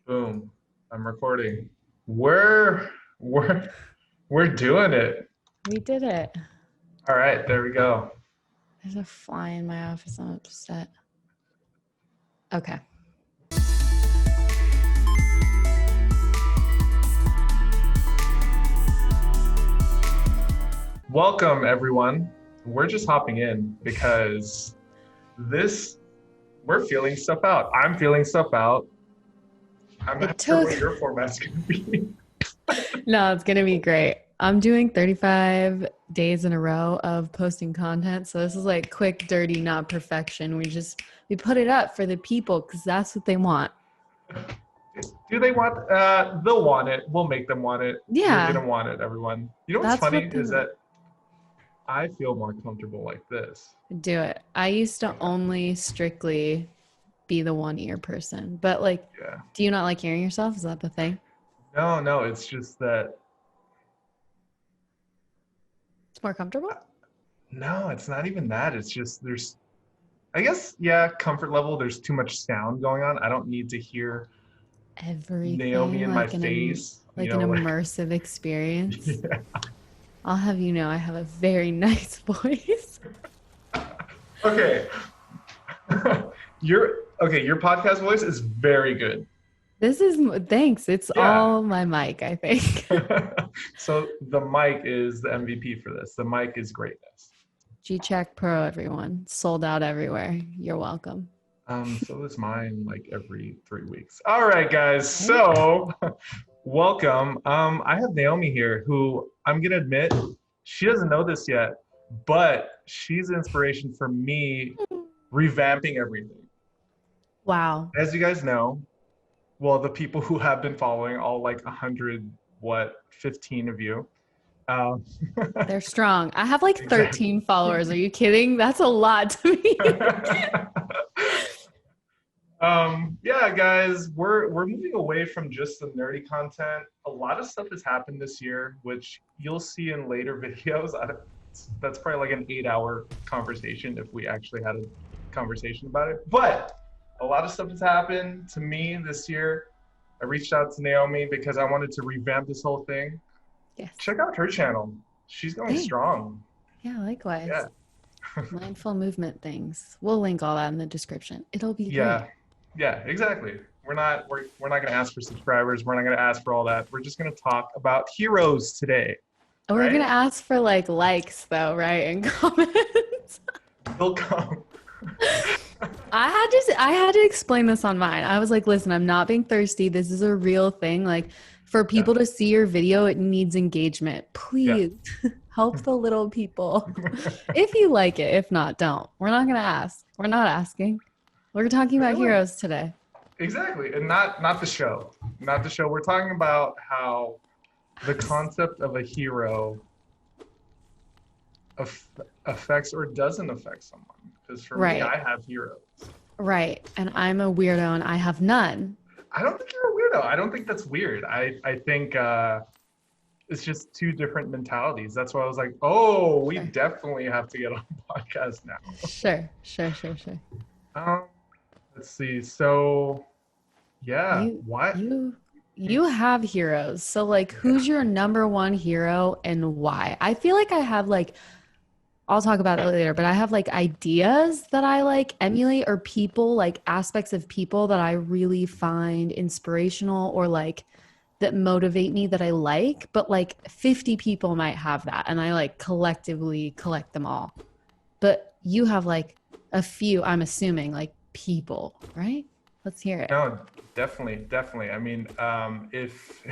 Boom. I'm recording. We're we're we're doing it. We did it. All right, there we go. There's a fly in my office. I'm upset. Okay. Welcome everyone. We're just hopping in because we're feeling stuff out. I'm feeling stuff out. I'm not sure what your format's gonna be. No, it's gonna be great. I'm doing 35 days in a row of posting content. So this is like quick, dirty, not perfection. We put it up for the people because that's what they want. Do they want they'll want it. We'll make them want it. Yeah. You're gonna want it, everyone. You know what's That's funny what is that I feel more comfortable like this. Do it. I used to only strictly be the one ear person, but do you not like hearing yourself? Is that the thing? No, it's just that It's more comfortable? no, it's not even that. It's just I guess, yeah, comfort level. There's too much sound going on. I don't need to hear Everything Naomi in my face. Like an immersive experience. Yeah. I'll have you know I have a very nice voice. Okay. Your podcast voice is very good. Thanks. It's all my mic, I think. So the mic is the MVP for this. The mic is greatness. G-Check Pro, everyone. Sold out everywhere. You're welcome. So is mine like every 3 weeks. All right, guys. So welcome. I have Naomi here who I'm going to admit, she doesn't know this yet, but she's inspiration for me revamping everything. Wow. As you guys know, well, the people who have been following, all like 15 of you. They're strong. I have like 13 followers. Are you kidding? That's a lot to me. Yeah, guys, we're moving away from just the nerdy content. A lot of stuff has happened this year, which you'll see in later videos. That's probably like an 8-hour conversation if we actually had a conversation about it. But a lot of stuff has happened to me this year. I reached out to Naomi because I wanted to revamp this whole thing. Yes. Check out her channel. She's going strong. Yeah, likewise. Yeah. Mindful movement things. We'll link all that in the description. It'll be great. Yeah, exactly. We're not going to ask for subscribers. We're not going to ask for all that. We're just going to talk about heroes today. We're going to ask for likes though, right? And comments. They'll come. I had to explain this on mine. I was like, listen, I'm not being thirsty. This is a real thing. Like for people to see your video, it needs engagement. Please help the little people. If you like it, if not, don't. We're not going to ask. We're not asking. We're talking about heroes today. Exactly. And not the show. Not the show. We're talking about how the concept of a hero affects or doesn't affect someone. Because for me, I have heroes. Right. And I'm a weirdo and I have none. I don't think you're a weirdo. I don't think that's weird. I think it's just two different mentalities. That's why I was like, oh, we definitely have to get on a podcast now. Sure. Let's see. So, yeah. You have heroes. So, who's your number one hero and why? I feel like I have I'll talk about it later, but I have ideas that I emulate or people, aspects of people that I really find inspirational or that motivate me that I like. But 50 people might have that, and I collectively collect them all. But you have a few, I'm assuming, people, right? Let's hear it. No, definitely. I mean, if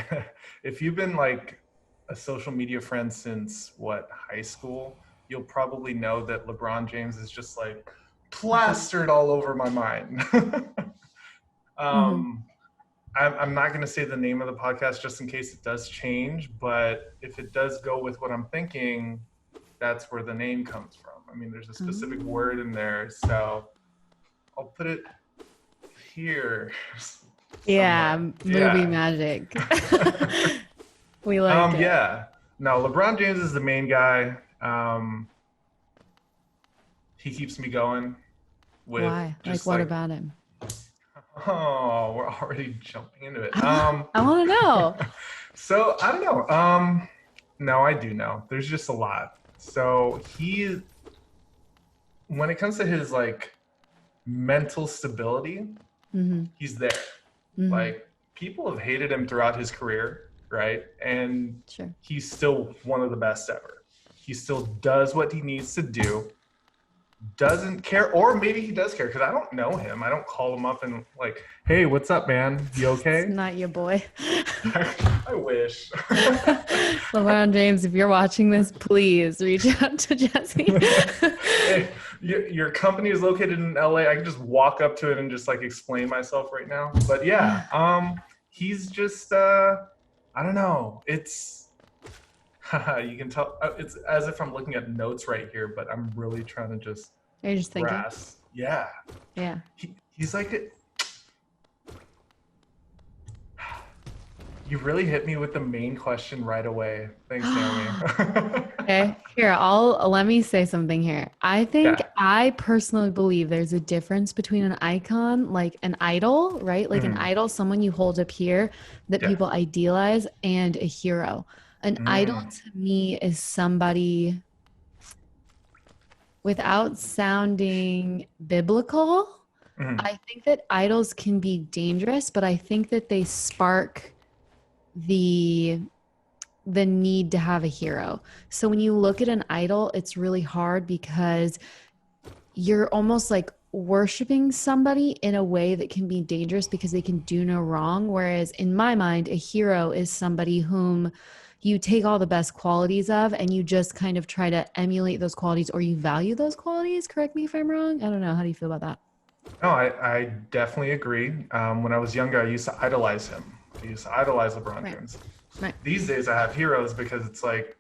if you've been a social media friend since high school, you'll probably know that LeBron James is just plastered all over my mind. I'm not going to say the name of the podcast just in case it does change, but if it does go with what I'm thinking, that's where the name comes from. I mean, there's a specific word in there, so I'll put it here. Yeah, movie magic. We like it. Yeah. No, LeBron James is the main guy. He keeps me going. Why? What about him? Oh, we're already jumping into it. I want to know. So I don't know. No, I do know. There's just a lot. So when it comes to his like mental stability, Hmm. he's there. Hmm. Like people have hated him throughout his career, right? And Sure. he's still one of the best ever. He still does what he needs to do, doesn't care, or maybe he does care because I don't know him. I don't call him up and like, hey, what's up, man? You It's okay? not your boy. I wish. LeBron James, if you're watching this, please reach out to Jesse. Hey, your company is located in LA. I can just walk up to it and just like explain myself right now. But yeah, he's just I don't know. It's you can tell it's as if I'm looking at notes right here, but I'm really trying to just You're just thinking. grasp. Yeah, Yeah. he's like you really hit me with the main question right away. Thanks, Naomi. Okay, here, let me say something here. Yeah. I personally believe there's a difference between an icon, like an idol, right? Like an Mm, idol, someone you hold up here that yeah. people idealize, and a hero. An idol Mm, to me is somebody, without sounding biblical, mm, I think that idols can be dangerous, but I think that they spark the need to have a hero. So when you look at an idol, it's really hard because you're almost like worshiping somebody in a way that can be dangerous because they can do no wrong. Whereas in my mind, a hero is somebody whom you take all the best qualities of and you just kind of try to emulate those qualities or you value those qualities. Correct me if I'm wrong. I don't know. How do you feel about that? No, I definitely agree. When I was younger, I used to idolize him. I used to idolize LeBron Right. James. Right. These days, I have heroes because it's like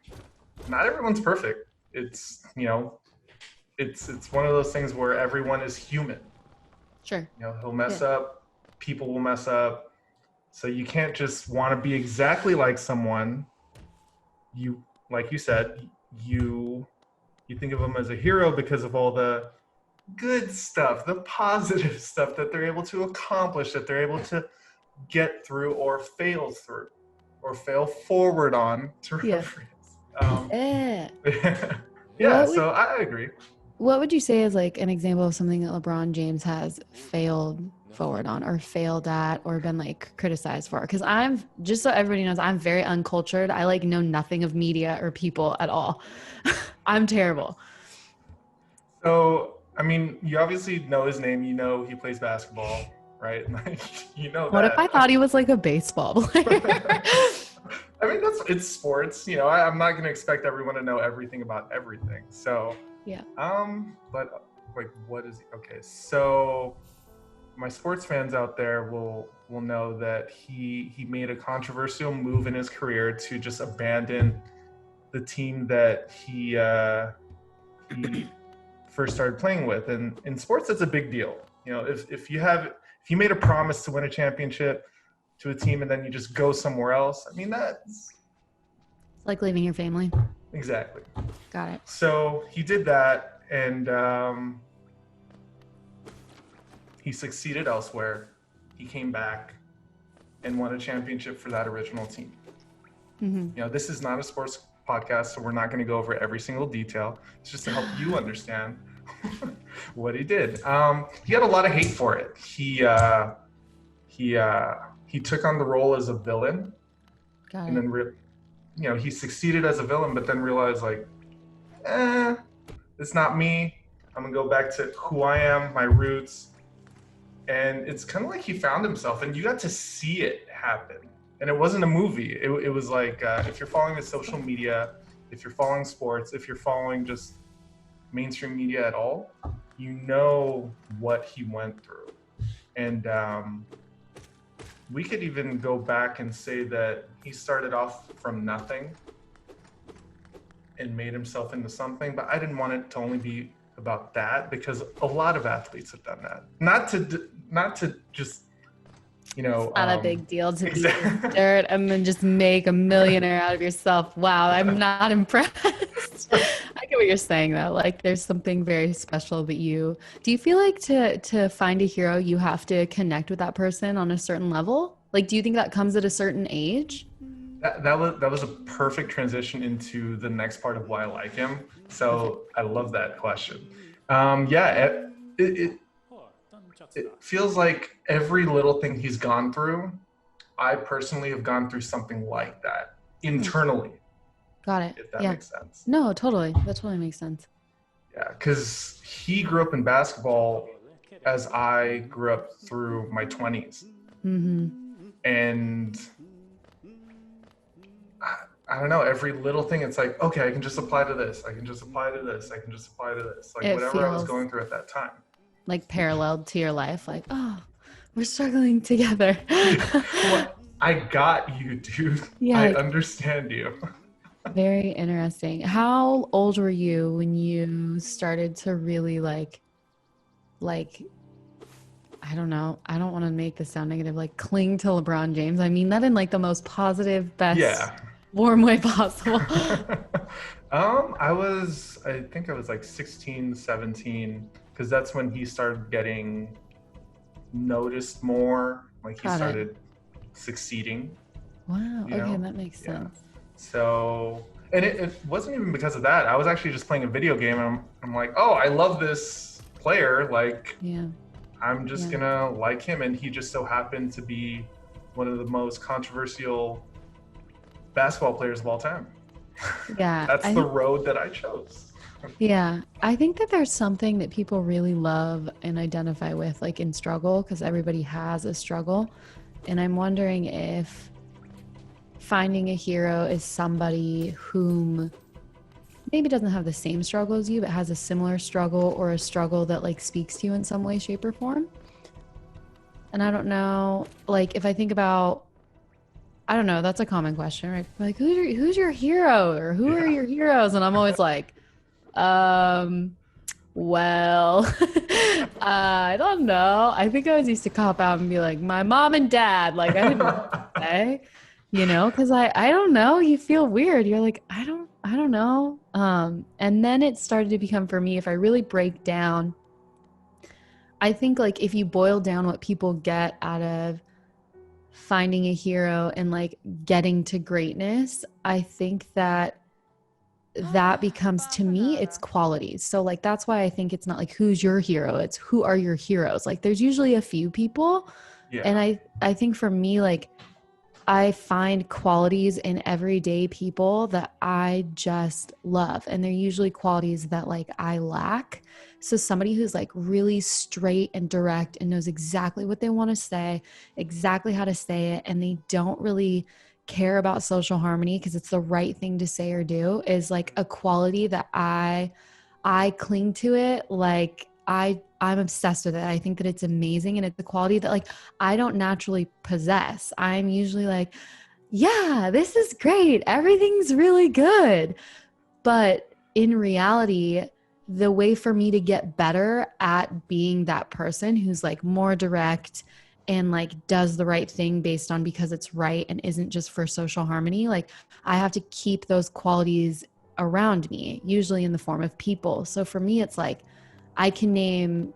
not everyone's perfect. It's one of those things where everyone is human. Sure. He'll Yeah. mess up. People will mess up. So you can't just want to be exactly like someone. You, like you said, you you think of them as a hero because of all the good stuff, the positive stuff that they're able to accomplish, that they're able to get through or fail forward on to Yeah. reference. Yeah. Yeah, What would so I agree. What would you say is like an example of something that LeBron James has failed forward on or failed at or been like criticized for? Because I'm just so everybody knows, I'm very uncultured. I like know nothing of media or people at all. I'm terrible. So, I mean, you obviously know his name. You know he plays basketball, right? Like, you know What if I that. thought he was like a baseball player? I mean, it's sports. I'm not going to expect everyone to know everything about everything. So, Yeah. but like, what is okay? So, my sports fans out there will know that he made a controversial move in his career to just abandon the team that he first started playing with. And in sports, that's a big deal. If you made a promise to win a championship to a team and then you just go somewhere else, I mean that's It's like leaving your family. exactly. Got it. So he did that, and he succeeded elsewhere. He came back and won a championship for that original team. Hmm. This is not a sports podcast, so we're not going to go over every single detail. It's just to help you understand what he did. He had a lot of hate for it. He took on the role as a villain, Got and it. then he succeeded as a villain, but then realized like, it's not me. I'm gonna go back to who I am, my roots, and it's kind of like he found himself, and you got to see it happen. And it wasn't a movie. It was like if you're following the social media, if you're following sports, if you're following just mainstream media at all, you know what he went through. And we could even go back and say that he started off from nothing and made himself into something, but I didn't want it to only be about that because a lot of athletes have done that. Not to just It's not a big deal to be in exactly. dirt and then just make a millionaire out of yourself. Wow, I'm not impressed. I get what you're saying though. Like there's something very special that you do you feel like to find a hero you have to connect with that person on a certain level? Like do you think that comes at a certain age? That was a perfect transition into the next part of why I like him. Okay. So I love that question. Yeah, it feels like every little thing he's gone through, I personally have gone through something like that Hmm. internally, Got it. if that Yeah. makes sense. No, totally. That totally makes sense. Yeah, because he grew up in basketball as I grew up through my 20s. Mm-hmm. And I don't know, every little thing, it's like, okay, I can just apply to this. I can just apply to this. I can just apply to this. Like It whatever I was feels going through at that time. like paralleled to your life. Like, oh, we're struggling together. I'm like, I got you, dude. Yeah, I like understand you. very interesting. How old were you when you started to really like I don't know. I don't want to make this sound negative, like cling to LeBron James. I mean that in like the most positive, best, Yeah. warm way possible. I think I was like 16, 17, because that's when he started getting noticed more. Like he Got it. started succeeding, Wow. you Okay, know? that makes Yeah. sense. So, and it wasn't even because of that. I was actually just playing a video game and I'm like, oh, I love this player. Like, Yeah. I'm just Yeah. gonna like him. And he just so happened to be one of the most controversial basketball players of all time. Yeah. That's I the think road that I chose. yeah. I think that there's something that people really love and identify with, like in struggle, because everybody has a struggle. And I'm wondering if finding a hero is somebody whom maybe doesn't have the same struggle as you, but has a similar struggle or a struggle that like speaks to you in some way, shape, or form. And I don't know, like if I think about, I don't know, that's a common question, right? Like who's your hero or who are Yeah. your heroes? And I'm always like, um, well, I don't know. I think I always used to cop out and be like, my mom and dad. Like I didn't know what to say, because I don't know. You feel weird. You're like, I don't know. And then it started to become for me, if I really break down, I think like if you boil down what people get out of finding a hero and like getting to greatness, I think that becomes to me it's qualities. So like that's why I think it's not like who's your hero, it's who are your heroes. Like there's usually a few people, and Yeah. I think for me like I find qualities in everyday people that I just love. And they're usually qualities that like I lack. So somebody who's like really straight and direct and knows exactly what they want to say, exactly how to say it, and they don't really care about social harmony because it's the right thing to say or do is like a quality that I cling to it like I'm obsessed with it. I think that it's amazing and it's a quality that like I don't naturally possess. I'm usually like, yeah, this is great. Everything's really good. But in reality, the way for me to get better at being that person who's like more direct and like does the right thing based on because it's right and isn't just for social harmony, like I have to keep those qualities around me, usually in the form of people. So for me, it's like I can name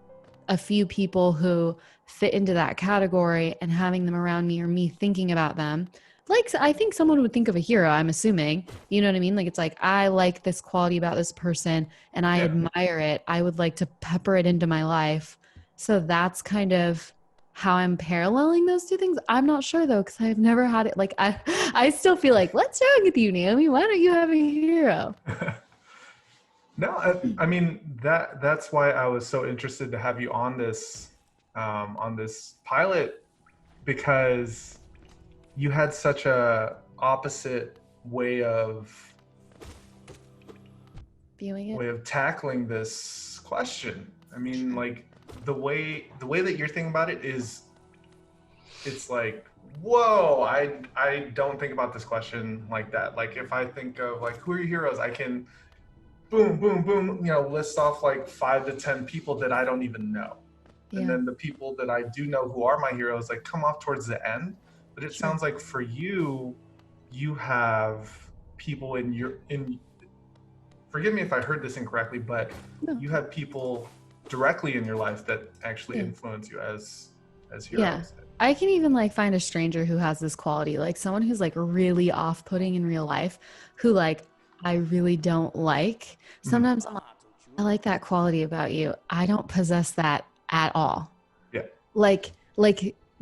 a few people who fit into that category and having them around me or me thinking about them. Like I think someone would think of a hero, I'm assuming. You know what I mean? Like it's like I like this quality about this person and I Yeah. admire it. I would like to pepper it into my life. So that's kind of how I'm paralleling those two things. I'm not sure though, because I've never had it. Like I still feel like, what's wrong with you, Naomi? Why don't you have a hero? No, I mean that's why I was so interested to have you on this pilot, because you had such a opposite way of Viewing it. way of tackling this question. I mean, like the way that you're thinking about it is, it's like, whoa, I don't think about this question like that. Like if I think of like who are your heroes, I can boom, boom, boom, list off like 5 to 10 people that I don't even know. And Yeah, then the people that I do know who are my heroes like come off towards the end. But it sure. sounds like for you, you have people in forgive me if I heard this incorrectly, but No. you have people directly in your life that actually Yeah. influence you as Yeah. heroes. I can even like find a stranger who has this quality, like someone who's like really off-putting in real life, who like I really don't like. Mhm. Sometimes I'm like, I like that quality about you. I don't possess that at all. Yeah. Like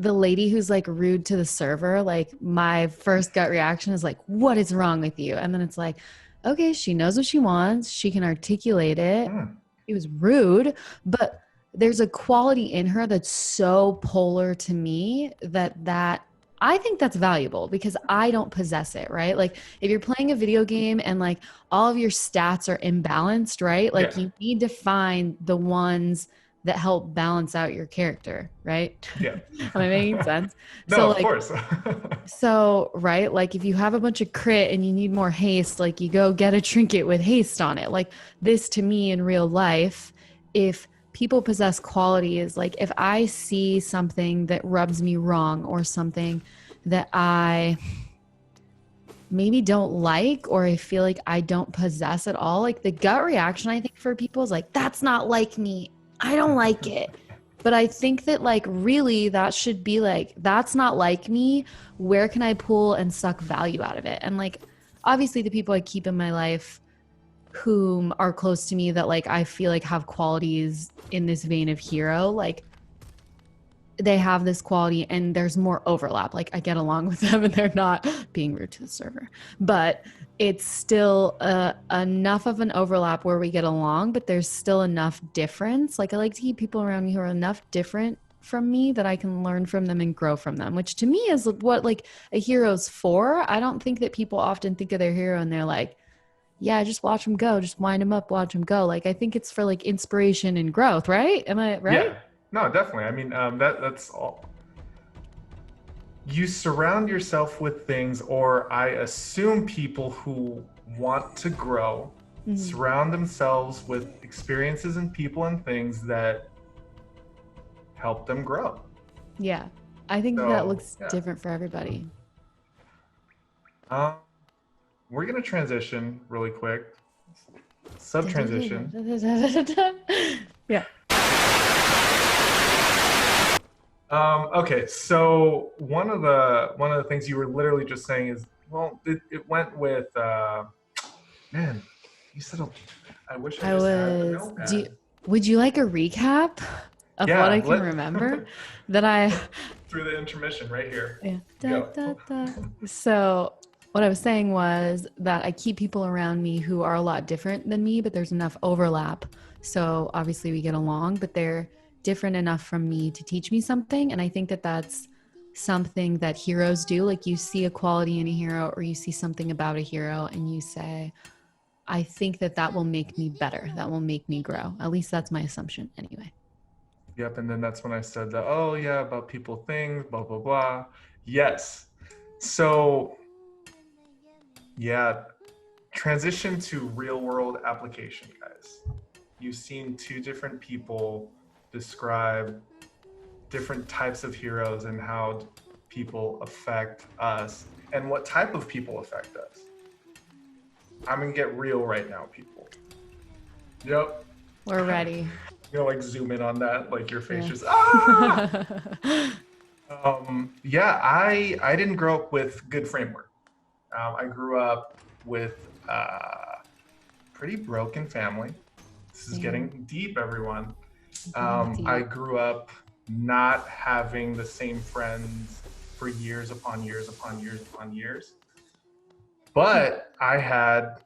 the lady who's like rude to the server, like my first gut reaction is like, what is wrong with you? And then it's like, okay, she knows what she wants, she can articulate it. Mm. She was rude, but there's a quality in her that's so polar to me that I think that's valuable because I don't possess it, right? Like if you're playing a video game and like all of your stats are imbalanced, right? Yeah. Like you need to find the ones that help balance out your character, right? Yeah. Am I making sense? No, So of like course. right, like if you have a bunch of crit and you need more haste, like you go get a trinket with haste on it. Like this to me in real life, if people possess qualities, like if I see something that rubs me wrong or something that I maybe don't like or I feel like I don't possess at all, like the gut reaction I think for people is like, that's not like me. I don't like it. But I think that like really that should be like, that's not like me. Where can I pull and suck value out of it? And like obviously the people I keep in my life whom are close to me that like I feel like have qualities in this vein of hero, like they have this quality and there's more overlap. Like I get along with them and they're not being rude to the server, but it's still enough of an overlap where we get along, but there's still enough difference. Like I like to keep people around me who are enough different from me that I can learn from them and grow from them, which to me is what like a hero's for. I don't think that people often think of their hero and they're like, yeah, just watch them go, just wind them up, watch them go. Like I think it's for like inspiration and growth, right? Am I right? Yeah. No, definitely. I mean, that's all. You surround yourself with things, or I assume people who want to grow Mhm. surround themselves with experiences and people and things that help them grow. Yeah. I think that So, looks yeah. different for everybody. Um, we're going to transition really quick. Sub transition. Yeah. Okay, so one of the things you were literally just saying is, well, it went with man, you said I wish I I just had the was do you, notepad. would you like a recap of what I Yeah, can let remember that I through the intermission right here. yeah. Da, Go. da, da. So what I was saying was that I keep people around me who are a lot different than me, but there's enough overlap. So obviously we get along, but they're different enough from me to teach me something. And I think that that's something that heroes do. Like you see a quality in a hero or you see something about a hero and you say, I think that that will make me better. That will make me grow. At least that's my assumption anyway. Yep, and then that's when I said that, oh yeah, about people things, blah blah blah. Yes. So yeah, transition to real world application, guys. You've seen two different people describe different types of heroes and how people affect us and what type of people affect us. I'm gonna get real right now, people. Yep. We're ready. Like zoom in on that, like your face Yeah. just ah. Yeah, I didn't grow up with good framework. I grew up with pretty broken family. This is Same. getting deep, everyone. Getting I deep. grew up not having the same friends for years upon years upon years upon years. But I had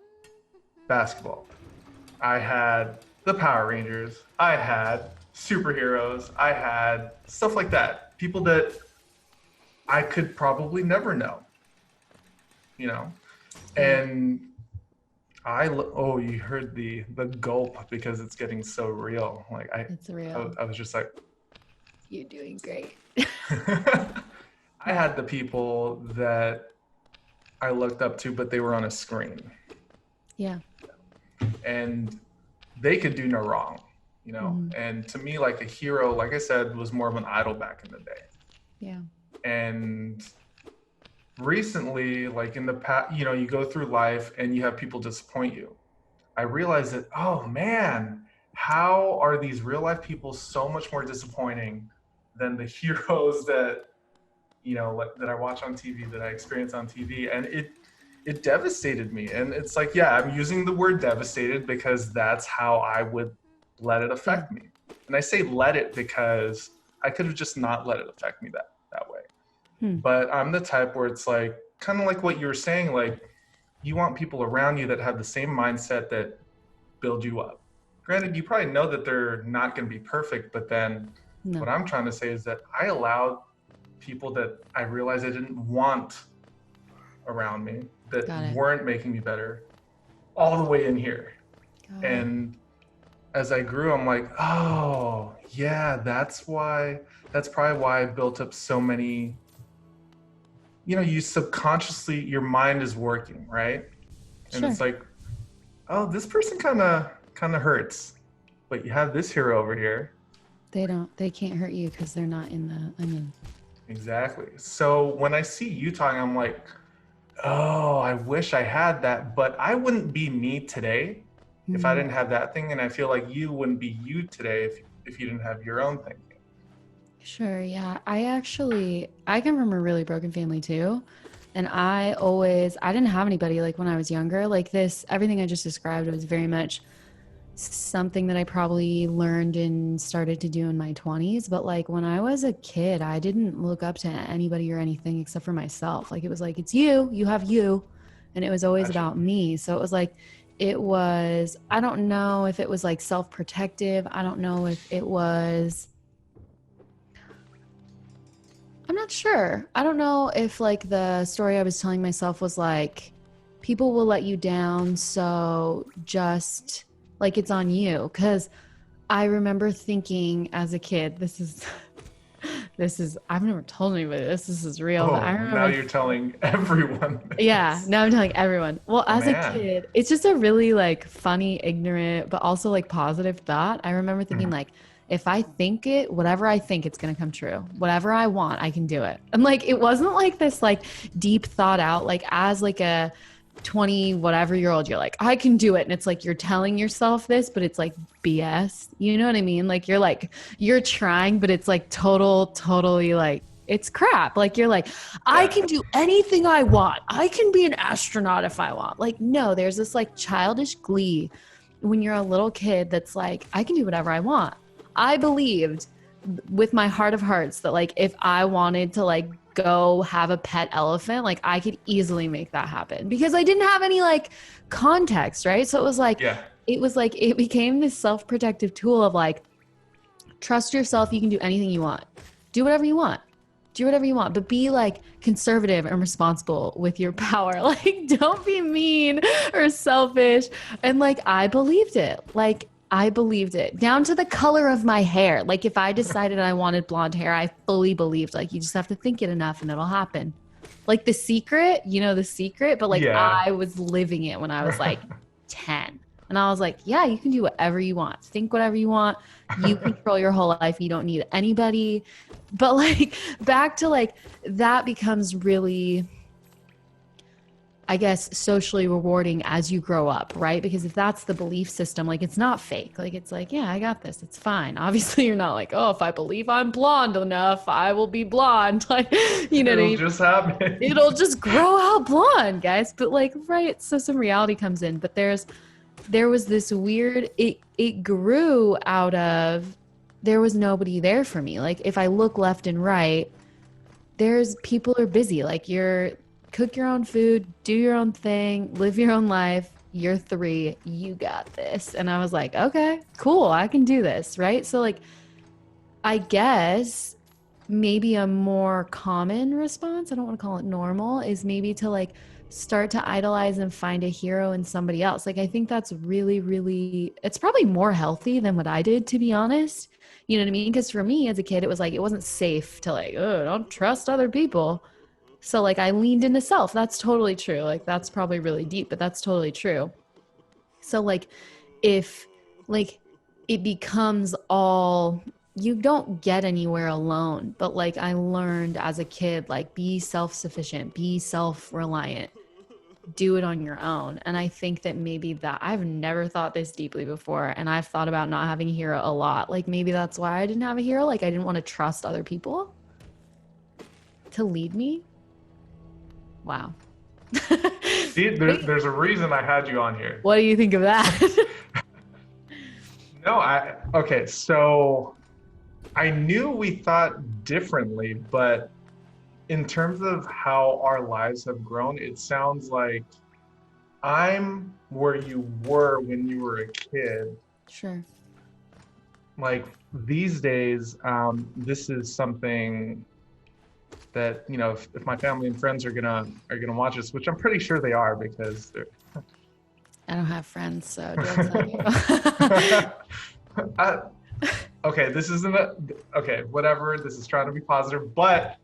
basketball. I had the Power Rangers. I had superheroes. I had stuff like that. People that I could probably never know, you know? Yeah. And oh, you heard the gulp because it's getting so real. Like It's real. I was just like, You're doing great. I had the people that I looked up to, but they were on a screen Yeah. and they could do no wrong, Hmm. And to me, like a hero, like I said, was more of an idol back in the day. Yeah. And recently, like in the past, you go through life and you have people disappoint you. I realized that, oh man, how are these real life people so much more disappointing than the heroes that that I watch on TV, that I experience on TV, and it devastated me. And it's like, yeah, I'm using the word devastated because that's how I would let it Yeah. affect me. And I say let it because I could have just not let it affect me that way. Hmm. But I'm the type where it's like kind of like what you were saying, like you want people around you that have the same mindset that build you up. Granted, you probably know that they're not going to be perfect, but then No. what I'm trying to say is that I allowed people that I realized I didn't want around me, that Got it. weren't making me better, all the way in here. Got it. And as I grew, I'm like, oh, yeah, that's why, that's probably why I built up so many. You subconsciously, your mind is working, right? And Sure. it's like, oh, this person kind of hurts, but you have this hero over here. They can't hurt you because they're not in the onion. Exactly. So when I see you talking, I'm like, oh, I wish I had that, but I wouldn't be me today if I Hmm. didn't have that thing, and I feel like you wouldn't be you today if you didn't have your own thing. Sure, yeah. I come from a really broken family too. And I didn't have anybody like when I was younger. Like this, everything I just described was very much something that I probably learned and started to do in my 20s. But like when I was a kid, I didn't look up to anybody or anything except for myself. Like it was like, it's you have you. And it was always Gotcha. about me. So it was like, I don't know if it was like self protective. I don't know if it was I'm not sure. I don't know if like the story I was telling myself was like people will let you down, so just like it's on you. Cause I remember thinking as a kid, this is I've never told anybody this is real, but I Oh, now remember you're telling everyone yeah, this. now I'm telling everyone. Well, Oh as a man. kid, it's just a really like funny, ignorant, but also like positive thought. I remember thinking Mhm. like, if I think it, whatever I think, it's gonna come true. Whatever I want, I can do it. And like, it wasn't like this like deep thought out. Like as like a 20 whatever year old, you're like, I can do it, and it's like you're telling yourself this, but it's like BS. You know what I mean? Like you're trying, but it's like totally like it's crap. Like you're like I Yeah. can do anything I want. I can be an astronaut if I want. Like, no, there's this like childish glee when you're a little kid that's like, I can do whatever I want. I believed with my heart of hearts that like if I wanted to like go have a pet elephant, like I could easily make that happen because I didn't have any like context, right? So Yeah. it became this self-protective tool of like trust yourself, you can do anything you want. Do whatever you want, do whatever you want, but be like conservative and responsible with your power. Like, don't be mean or selfish. And like, I believed it down to the color of my hair. Like, if I decided I wanted blonde hair, I fully believed, like, you just have to think it enough and it'll happen. Like, the secret, the secret, but like, Yeah. I was living it when I was like 10. And I was like, yeah, you can do whatever you want. Think whatever you want. You control your whole life. You don't need anybody. But like back to like that becomes really, I guess, socially rewarding as you grow up, right? Because if that's the belief system, like it's not fake. Like it's like, yeah, I got this. It's fine. Obviously, you're not like, oh, if I believe I'm blonde enough, I will be blonde. Like, you know what I It'll mean? just happen. It'll just grow out blonde, guys. But like, right. So some reality comes in. But there was this weird it grew out of there was nobody there for me. Like if I look left and right, there's people are busy. Like you're cook your own food, do your own thing, live your own life. You're 3, you got this. And I was like, okay, cool, I can do this, right? So like I guess maybe a more common response, I don't want to call it normal, is maybe to like start to idolize and find a hero in somebody else. Like I think that's really, really, it's probably more healthy than what I did, to be honest. You know what I mean? Because for me as a kid, it was like, it wasn't safe to like, oh, don't trust other people. So like I leaned into self. That's totally true. Like that's probably really deep, but that's totally true. So like if like it becomes all you don't get anywhere alone, but like I learned as a kid like be self-sufficient, be self-reliant. do it on your own. And I think that maybe that I've never thought this deeply before. And I've thought about not having a hero a lot. Like maybe that's why I didn't have a hero. Like I didn't want to trust other people to lead me. Wow. See, there's a reason I had you on here. What do you think of that? No, okay, so I knew we thought differently, but in terms of how our lives have grown, it sounds like I'm where you were when you were a kid. Sure. Like these days, this is something that, if my family and friends are gonna watch this, which I'm pretty sure they are because they're I don't have friends, so joke's on you. okay, this isn't okay, whatever. This is trying to be positive, but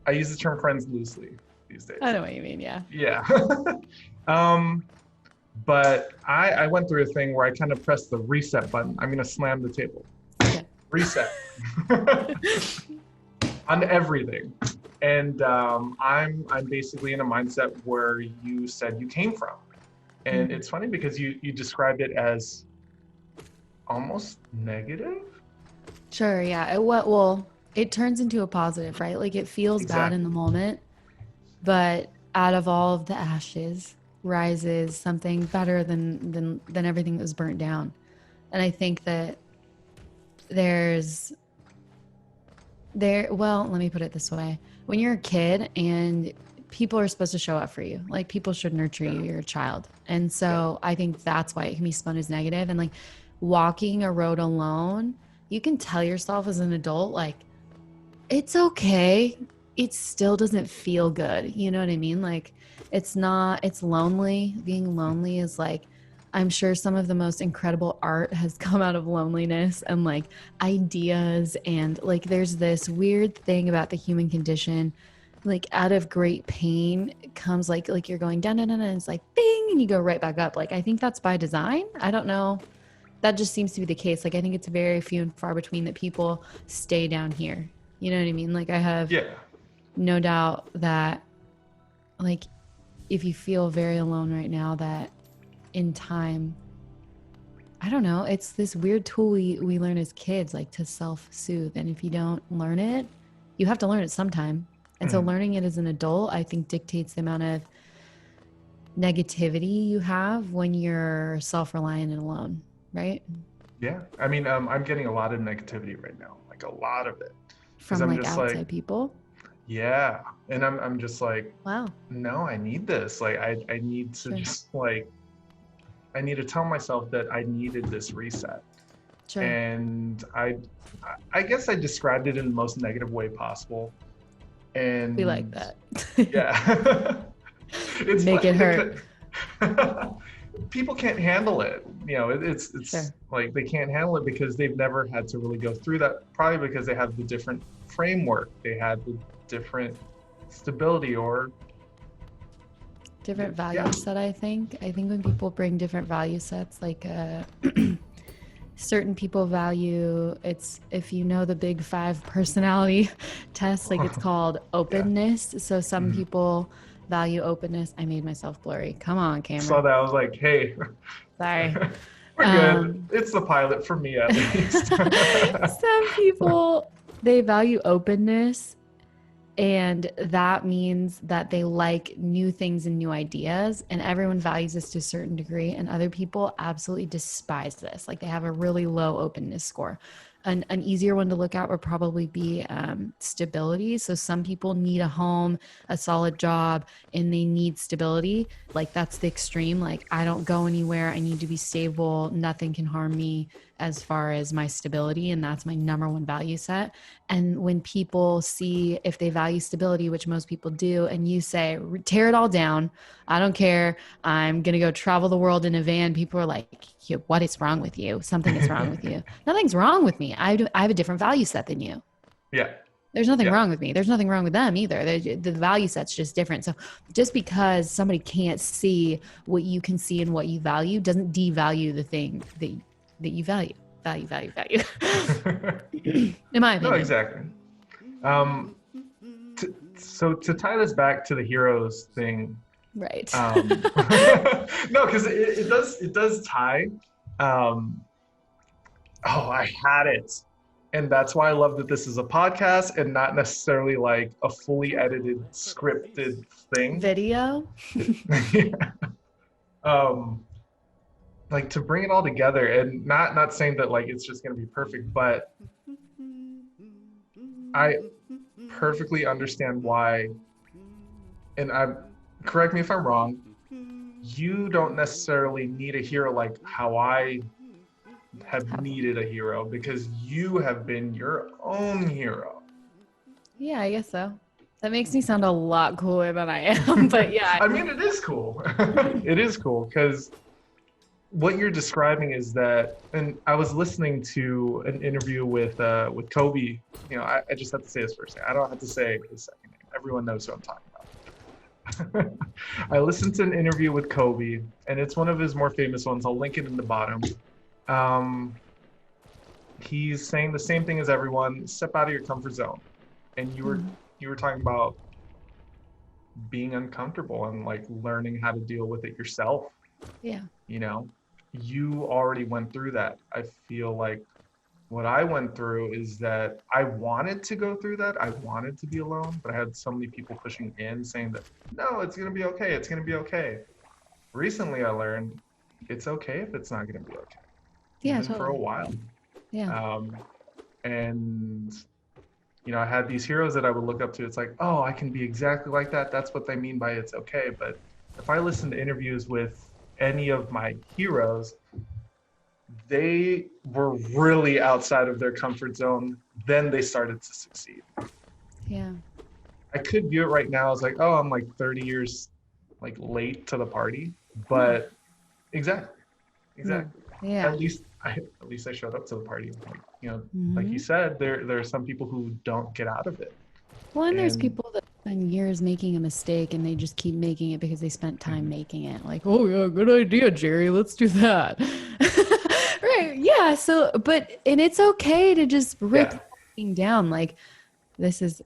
I use the term friends loosely these days. I know what you mean, yeah. Yeah. But I went through a thing where I kind of pressed the reset button. I'm gonna slam the table. Okay. Reset on everything. And I'm basically in a mindset where you said you came from. And it's funny because you described it as almost negative. Sure, yeah. It turns into a positive, right? Like it feels bad in the moment, but out of all of the ashes rises something better than everything that was burnt down. And I think that well, let me put it this way. When you're a kid and people are supposed to show up for you, like people should nurture you, you're a child. And so I think that's why it can be spun as negative. And like walking a road alone, you can tell yourself as an adult, like, it's okay. It still doesn't feel good. You know what I mean? Like it's lonely. Being lonely is like, I'm sure some of the most incredible art has come out of loneliness and like ideas. And like, there's this weird thing about the human condition. Like out of great pain comes like you're going down, and it's like bing, and you go right back up. Like, I think that's by design. I don't know. That just seems to be the case. Like, I think it's very few and far between that people stay down here. You know what I mean? Like I have no doubt that like if you feel very alone right now, that in time, I don't know, it's this weird tool we learn as kids, like to self-soothe. And if you don't learn it, you have to learn it sometime. And so learning it as an adult, I think dictates the amount of negativity you have when you're self-reliant and alone, right? Yeah. I mean, I'm getting a lot of negativity right now, like a lot of it. From I'm like just outside people. Yeah. And I'm just like, wow, no, I need this. Like I need to just like, I need to tell myself that I needed this reset. Sure. And I guess I described it in the most negative way possible. And we like that. Yeah. It's make it hurt. People can't handle it. It's sure. like they can't handle it because they've never had to really go through that, probably because they have the different framework, they had the different stability or different value set. I think when people bring different value sets, like certain people value, it's, if you know the big 5 personality test, like it's called openness. So some people value openness. I made myself blurry. Come on, camera. Saw that. I was like, hey. Sorry. We're good. It's the pilot for me, at least. Some people, they value openness, and that means that they like new things and new ideas, and everyone values this to a certain degree, and other people absolutely despise this. Like they have a really low openness score. An easier one to look at would probably be stability. So some people need a home, a solid job, and they need stability. Like that's the extreme. Like I don't go anywhere. I need to be stable. Nothing can harm me as far as my stability. And that's my number one value set. And when people see, if they value stability, which most people do, and you say, tear it all down, I don't care, I'm going to go travel the world in a van, people are like, what is wrong with you? Something is wrong with you. Nothing's wrong with me. I have a different value set than you. Yeah. There's nothing wrong with me. There's nothing wrong with them either. The value set's just different. So just because somebody can't see what you can see and what you value doesn't devalue the thing that you value. Value. In my opinion. No, exactly. So to tie this back to the heroes thing, Right. no, because it does tie. Um, oh, I had it. And that's why I love that this is a podcast and not necessarily like a fully edited, scripted thing. Video. Yeah. Um, like to bring it all together and not saying that like it's just gonna be perfect, but I perfectly understand why, and I correct me if I'm wrong, you don't necessarily need a hero like how I have needed a hero because you have been your own hero. Yeah, I guess so. That makes me sound a lot cooler than I am, but yeah. I mean, it is cool. It is cool because what you're describing is that, and I was listening to an interview with Kobe. You know, I just have to say his first name. I don't have to say his second name. Everyone knows who I'm talking about. I listened to an interview with Kobe, and it's one of his more famous ones. I'll link it in the bottom. Um, he's saying the same thing as everyone: step out of your comfort zone. And you were talking about being uncomfortable and like learning how to deal with it yourself. Yeah. You know, you already went through that. I feel like what I went through is that I wanted to go through that. I wanted to be alone, but I had so many people pushing in saying that, no, it's going to be okay. It's going to be okay. Recently, I learned it's okay if it's not going to be okay, Yeah, even for a totally. while. Yeah. Um, and I had these heroes that I would look up to. It's like, oh, I can be exactly like that. That's what they mean by it's okay. But if I listen to interviews with any of my heroes, they were really outside of their comfort zone. Then they started to succeed. Yeah. I could view it right now as like, oh, I'm like 30 years like late to the party. But exactly, No. exactly. Yeah. At least I showed up to the party. Like, like you Hmm. said, there are some people who don't get out of it. Well, and there's And people that spend years making a mistake and they just keep making it because they spent time mhm, making it. Like, oh yeah, good idea, Jerry. Let's do that. Right. Yeah. So, and it's okay to just rip yeah. that thing down. Like, this is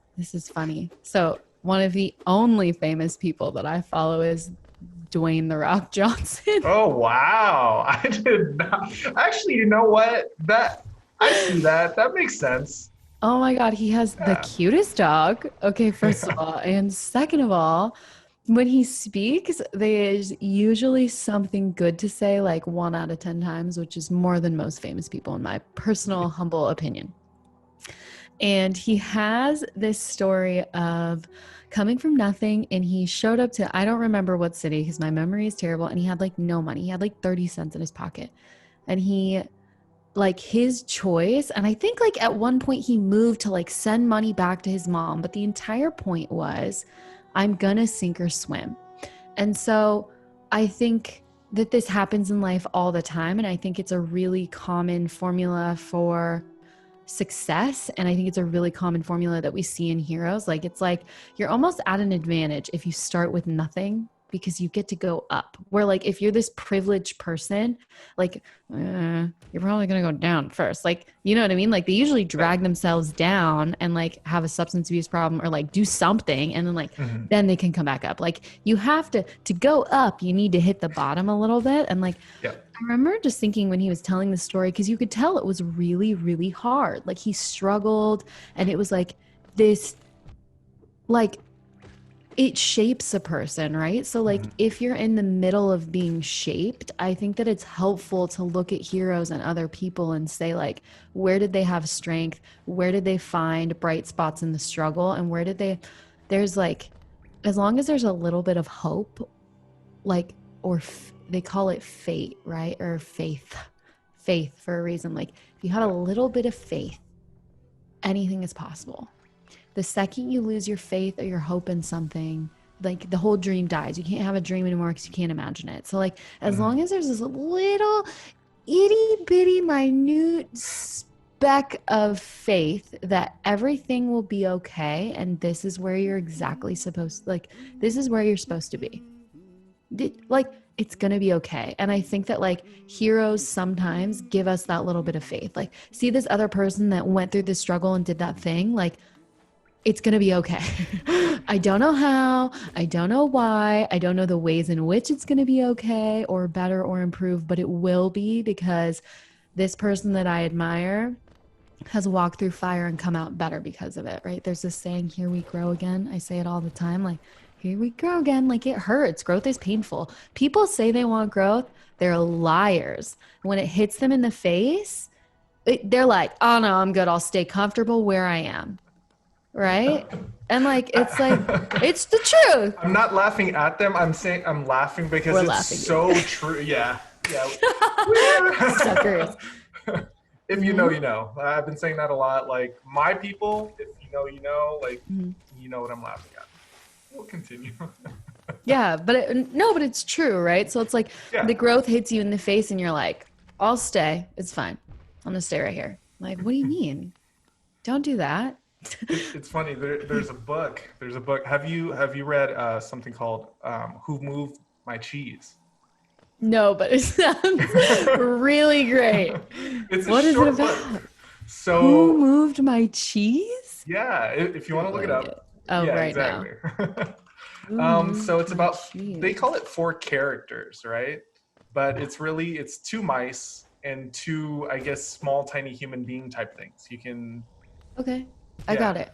funny. So, one of the only famous people that I follow is Dwayne the Rock Johnson. Oh wow. I did not actually, you know what? That I see that. That makes sense. Oh my God, he has the Yeah. cutest dog. Okay, first of Yeah. all. And second of all, when he speaks, there's usually something good to say, like 1 out of 10 times, which is more than most famous people, in my personal, humble opinion. And he has this story of coming from nothing. And he showed up to, I don't remember what city because my memory is terrible. And he had like no money. He had like 30 cents in his pocket. And he like his choice, and I think like at one point he moved to like send money back to his mom, but the entire point was I'm gonna sink or swim. And so I think that this happens in life all the time, and I think it's a really common formula for success, and I think it's a really common formula that we see in heroes. Like it's like you're almost at an advantage if you start with nothing because you get to go up. Where like if you're this privileged person, like you're probably gonna go down first. Like you know what I mean? Like they usually Yeah. drag themselves down and like have a substance abuse problem or like do something, and then like Mhm. then they can come back up. Like you have to go up. You need to hit the bottom a little bit, and like Yeah. I remember just thinking when he was telling the story, because you could tell it was really, really hard. Like he struggled, and it was like this, like it shapes a person, right? So, like, Mhm. if you're in the middle of being shaped, I think that it's helpful to look at heroes and other people and say, like, where did they have strength? Where did they find bright spots in the struggle? And where did there's like, as long as there's a little bit of hope, like they call it fate, right? Or faith for a reason. Like if you had a Yeah. little bit of faith, anything is possible. The second you lose your faith or your hope in something, like the whole dream dies. You can't have a dream anymore because you can't imagine it. So like as Mhm. long as there's this little itty bitty minute speck of faith that everything will be okay, and this is where you're exactly supposed, like this is where you're supposed to be, like it's gonna be okay. And I think that like heroes sometimes give us that little bit of faith. Like see this other person that went through this struggle and did that thing, like it's going to be okay. I don't know how, I don't know why, I don't know the ways in which it's going to be okay or better or improve, but it will be because this person that I admire has walked through fire and come out better because of it, right? There's this saying, here we grow again. I say it all the time, like, here we grow again. Like, it hurts. Growth is painful. People say they want growth, they're liars. When it hits them in the face, they're like, oh no, I'm good. I'll stay comfortable where I am. Right. And like, it's like, it's the truth. I'm not laughing at them. I'm saying I'm laughing because We're it's laughing. so true. Yeah. Yeah. Suckers. If you know, you know. I've been saying that a lot. Like, my people, if you know, like, you know what I'm laughing at. We'll continue. Yeah. But no, but it's true. Right. So it's like the growth hits you in the face and you're like, I'll stay. It's fine. I'm going to stay right here. Like, what do you mean? Don't do that. It's funny. There's a book. Have you read something called "Who Moved My Cheese"? No, but it sounds really great. What is it about? Book. So who moved my cheese? Yeah, if you want to look it up. Oh, yeah, right exactly. Now. So it's about they call it 4 characters, right? But it's 2 mice and 2, I guess, small, tiny human being type things. You can. Okay. I got it.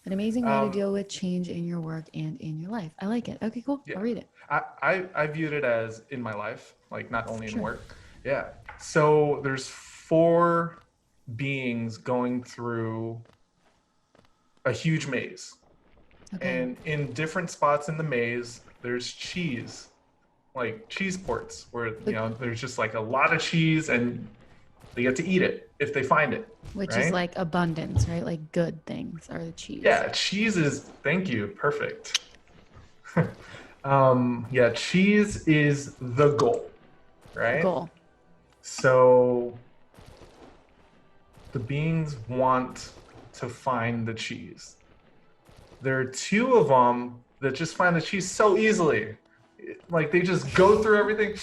An amazing way to deal with change in your work and in your life. I like it. Okay, cool. Yeah. I'll read it. I viewed it as in my life, like not only in work. Yeah. So there's 4 beings going through a huge maze. Okay. And in different spots in the maze, there's cheese, like cheese ports, where there's just like a lot of cheese and they get to eat it if they find it. Which is like abundance, right? Like good things are the cheese. Yeah, cheese is, thank you, perfect. Cheese is the goal, right? Goal. So the beings want to find the cheese. There are 2 of them that just find the cheese so easily. Like, they just go through everything.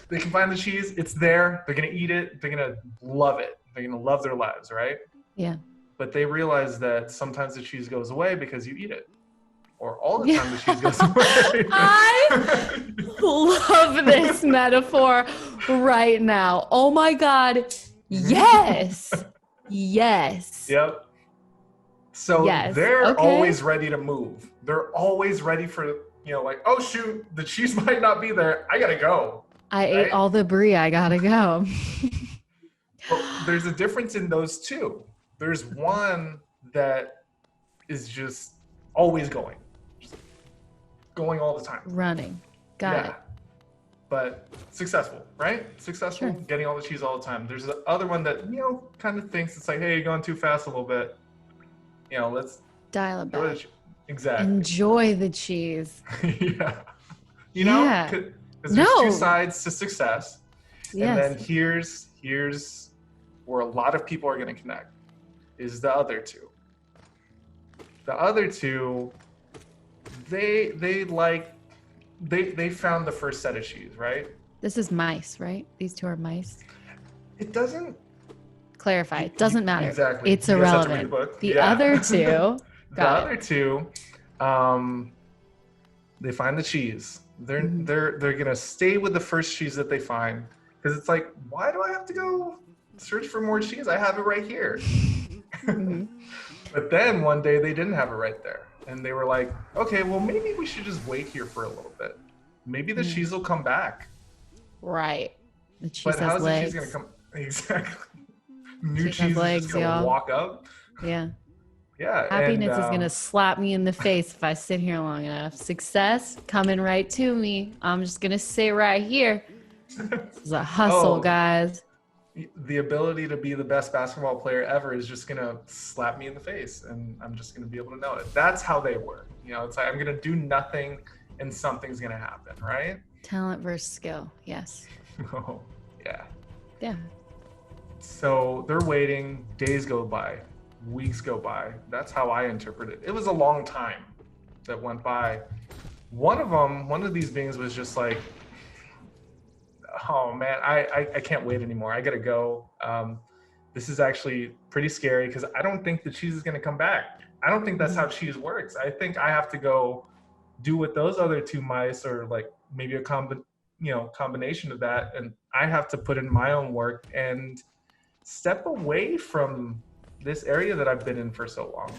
They can find the cheese. It's there. They're going to eat it. They're going to love it. They're going to love their lives, right? Yeah. But they realize that sometimes the cheese goes away because you eat it. Or all the time the cheese goes away. I love this metaphor right now. Oh my God. Yes. Yes. Yep. So they're always ready to move. They're always ready for, like, oh shoot, the cheese might not be there. I gotta go. I ate all the brie. I gotta go. But there's a difference in those 2. There's one that is just always going. Just going all the time. Running. Got it. But successful, right? Successful, getting all the cheese all the time. There's the other one that, kind of thinks it's like, hey, you're going too fast a little bit. Let's dial it back. Exactly. Enjoy the cheese. Yeah. Because there's 2 sides to success. Yes. And then here's where a lot of people are going to connect is the other 2. The other 2, they found the first set of cheese, right? This is mice, right? These 2 are mice. It doesn't clarify. It doesn't matter. Exactly. It's irrelevant. The other 2. Other 2, they find the cheese. They're gonna stay with the first cheese that they find because it's like, why do I have to go search for more cheese? I have it right here. But then one day they didn't have it right there, and they were like, okay, well maybe we should just wait here for a little bit. Maybe the cheese will come back. Right. The cheese but has how's legs. The cheese gonna come? Exactly. New cheese is just gonna walk up. Yeah. Yeah. Happiness is gonna slap me in the face if I sit here long enough. Success coming right to me. I'm just gonna sit right here. This is a hustle, guys. The ability to be the best basketball player ever is just gonna slap me in the face, and I'm just gonna be able to know it. That's how they work. It's like I'm gonna do nothing, and something's gonna happen, right? Talent versus skill. Yes. Oh, yeah. Yeah. So they're waiting. Days go by. Weeks go by. That's how I interpret it. It was a long time that went by. One of these beings was just like, oh man, I can't wait anymore. I gotta go. This is actually pretty scary because I don't think the cheese is gonna come back. I don't think that's how cheese works. I think I have to go do what those other two mice, or like maybe a combination of that, and I have to put in my own work and step away from this area that I've been in for so long.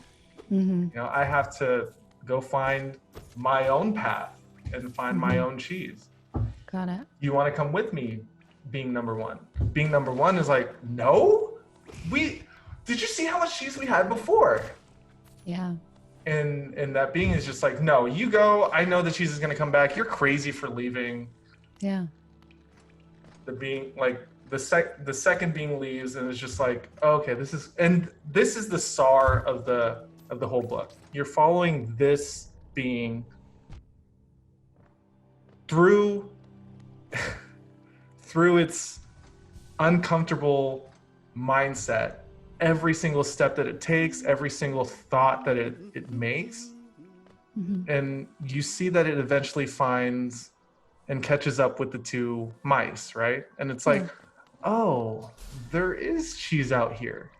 Mm-hmm. I have to go find my own path and find my Mm-hmm. own cheese. Got it. You want to come with me being number one? Being number one is like, no, did you see how much cheese we had before? Yeah. And that being is just like, no, you go. I know the cheese is gonna come back. You're crazy for leaving. Yeah. The being like the second being leaves, and it's just like, okay, this is the SAR of the whole book. You're following this being through through its uncomfortable mindset, every single step that it takes, every single thought that it makes. Mm-hmm. And you see that it eventually finds and catches up with the two mice, right? And it's like, oh, there is cheese out here.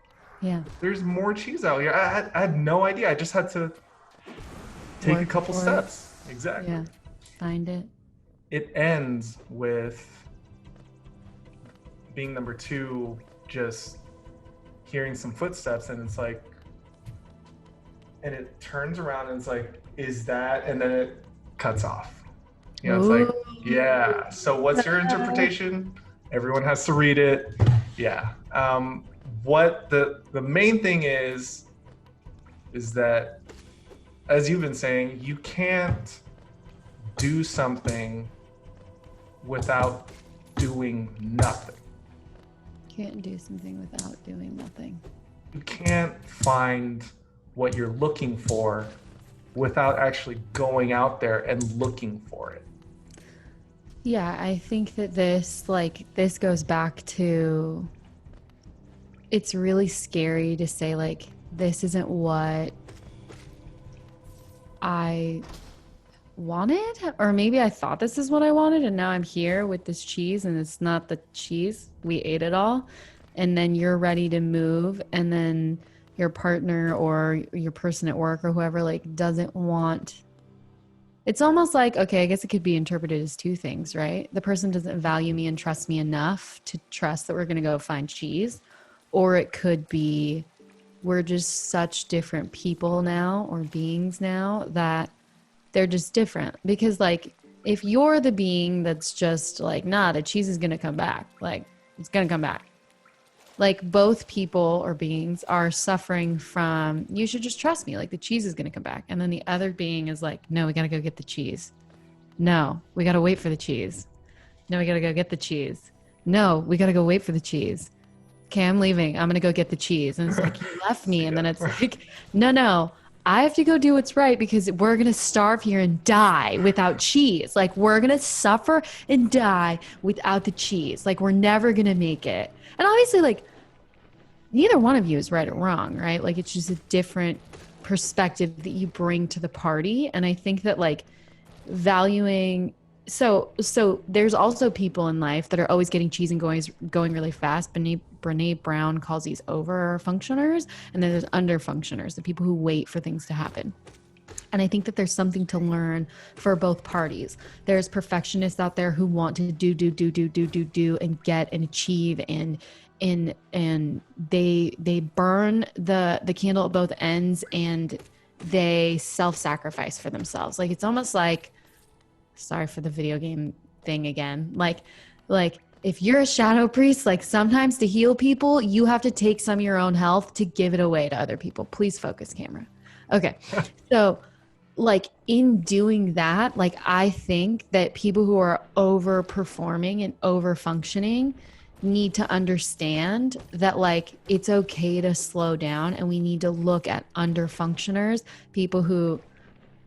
Yeah. There's more cheese out here. I had no idea. I just had to take a couple steps. Exactly. Yeah. Find it. It ends with being number two, just hearing some footsteps, and it's like, and it turns around and it's like, is that? And then it cuts off. It's like, yeah. So what's your interpretation? Everyone has to read it. Yeah. What the main thing is that, as you've been saying, you can't do something without doing nothing. Can't do something without doing nothing. You can't find what you're looking for without actually going out there and looking for it. Yeah, I think that this goes back to, it's really scary to say like, this isn't what I wanted, or maybe I thought this is what I wanted, and now I'm here with this cheese and it's not the cheese. We ate it all. And then you're ready to move, and then your partner or your person at work or whoever like doesn't want. It's almost like, okay, I guess it could be interpreted as two things, right? The person doesn't value me and trust me enough to trust that we're going to go find cheese. Or it could be, we're just such different people now, or beings now, that they're just different. Because like, if you're the being that's just like, nah, the cheese is going to come back. Like, it's going to come back. Like, both people or beings are suffering from, you should just trust me. Like, the cheese is going to come back. And then the other being is like, no, we got to go get the cheese. No, we got to wait for the cheese. No, we got to go get the cheese. No, we got to go wait for the cheese. Okay, I'm leaving. I'm going to go get the cheese. And it's like, you left me. And then it's like, no, I have to go do what's right, because we're going to starve here and die without cheese. Like, we're going to suffer and die without the cheese. Like, we're never going to make it. And obviously, like, neither one of you is right or wrong, right? Like, it's just a different perspective that you bring to the party. And I think that, like, valuing, so there's also people in life that are always getting cheese and going really fast. Brene Brown calls these over functioners, and then there's under functioners, the people who wait for things to happen. And I think that there's something to learn for both parties. There's perfectionists out there who want to do and get and achieve, and they burn the candle at both ends, and they self-sacrifice for themselves. Like, it's almost like, sorry for the video game thing again, like if you're a shadow priest, like, sometimes to heal people, you have to take some of your own health to give it away to other people. Please focus, camera. Okay. So, like, in doing that, like, I think that people who are overperforming and over-functioning need to understand that, like, it's okay to slow down, and we need to look at under-functioners, people who,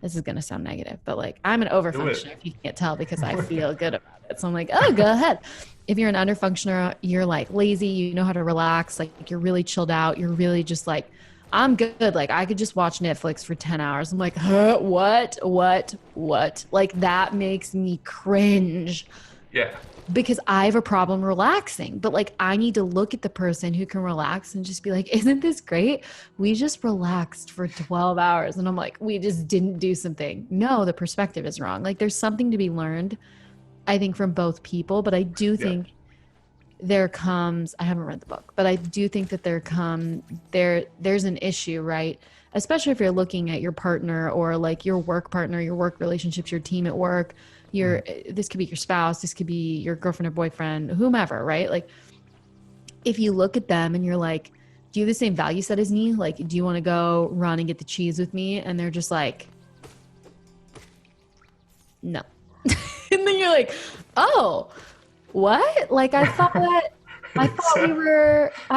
this is going to sound negative, but like, I'm an over-functioner, if you can't tell, because I feel good about it. So I'm like, oh, go ahead. If you're an under-functioner, you're like lazy, you know how to relax, like, you're really chilled out, you're really just like, I'm good. Like, I could just watch Netflix for 10 hours. I'm like, huh, what? Like, that makes me cringe. Yeah. because I have a problem relaxing. But like, I need to look at the person who can relax and just be like, isn't this great? We just relaxed for 12 hours. And I'm like, we just didn't do something. No, the perspective is wrong. Like, there's something to be learned, I think, from both people. But I do Yeah. think there comes, I haven't read the book, but I do think that there's an issue, right? Especially if you're looking at your partner or like your work partner, your work relationships, your team at work, Mhm. this could be your spouse, this could be your girlfriend or boyfriend, whomever, right? Like, if you look at them and you're like, do you have the same value set as me? Like, do you want to go run and get the cheese with me? And they're just like, no. And then you're like, oh, what? Like, Exactly. I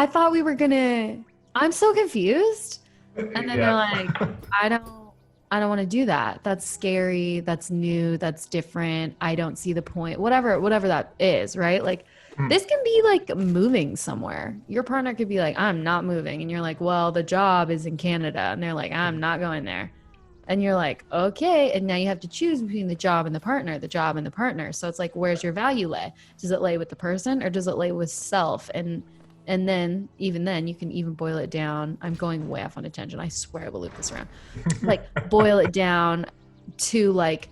thought we were gonna, I'm so confused. And then they're Yeah. like, I don't, I don't want to do that. That's scary. That's new. That's different. I don't see the point. Whatever that is, right? Like, Mm. this can be like moving somewhere. Your partner could be like, I'm not moving. And you're like, well, the job is in Canada. And they're like, I'm not going there. And you're like, okay. And now you have to choose between the job and the partner, the job and the partner. So it's like, where's your value lay? Does it lay with the person or does it lay with self? And then even then you can even boil it down. I'm going way off on a tangent. I swear I will loop this around. Like, boil it down to like,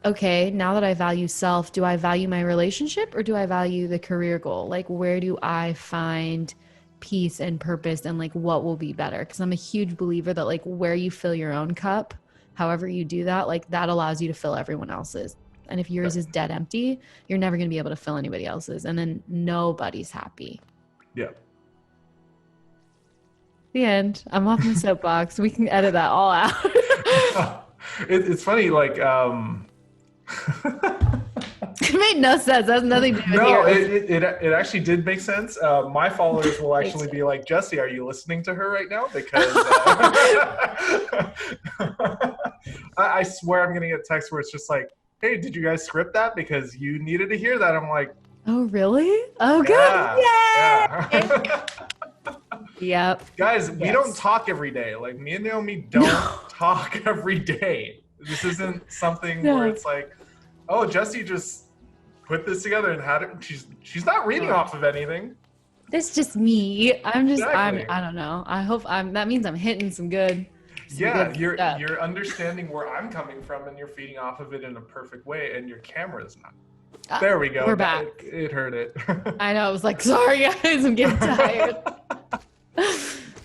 okay, now that I value self, do I value my relationship or do I value the career goal? Like, where do I find peace and purpose and like what will be better? Because I'm a huge believer that like where you fill your own cup, however you do that, like that allows you to fill everyone else's. And if Yeah. yours is dead empty, you're never going to be able to fill anybody else's. And then nobody's happy. Yeah. The end. I'm off my soapbox. We can edit that all out. It's funny, like It made no sense. That has nothing to do with no, heroes. it actually did make sense. My followers will Thanks. actually be like, Jesse, are you listening to her right now? Because I swear I'm gonna get a text where it's just like, hey, did you guys script that? Because you needed to hear that. I'm like, Oh, really? Oh, good. yeah, Yay! yeah. Yep. Guys, we don't Yes. talk every day. Like me and Naomi don't No. talk every day. This isn't something where No. it's like, oh, Jesse just put this together and had it. She's not reading off of anything. That's just me. Exactly. I don't know. I hope that means I'm hitting some good Yeah, stuff. you're understanding where I'm coming from and you're feeding off of it in a perfect way, and your camera's not. There we go. We're back. It hurt it. I know. I was like, sorry guys, I'm getting tired.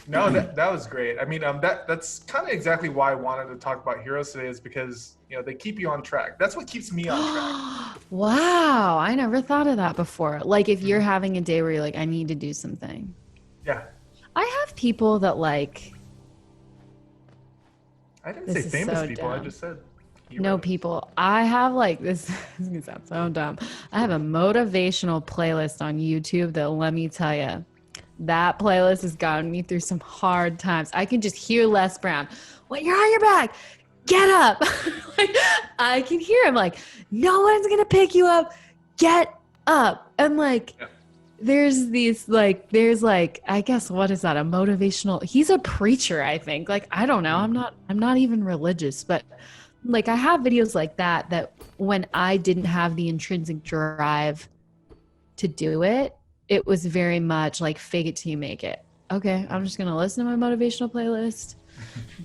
No, that was great. I mean, that's kind of exactly why I wanted to talk about heroes today, is because they keep you on track. That's what keeps me on track. Wow. I never thought of that before. Like, if you're having a day where you're like, I need to do something. Yeah, I have people that like, I didn't say this is famous so people. I dumb. just said No heroes. people. I have like this, this is gonna sound so dumb. I have a motivational playlist on YouTube that, let me tell you, that playlist has gotten me through some hard times. I can just hear Les Brown. When you're on your back, get up. Like, I can hear him like, no one's gonna pick you up. Get up. And like, Yeah. there's like, I guess, what is that? A motivational, he's a preacher, I think. Like, I don't know. I'm not even religious, but like, I have videos like that when I didn't have the intrinsic drive to do it, it was very much like fake it till you make it. Okay, I'm just gonna listen to my motivational playlist,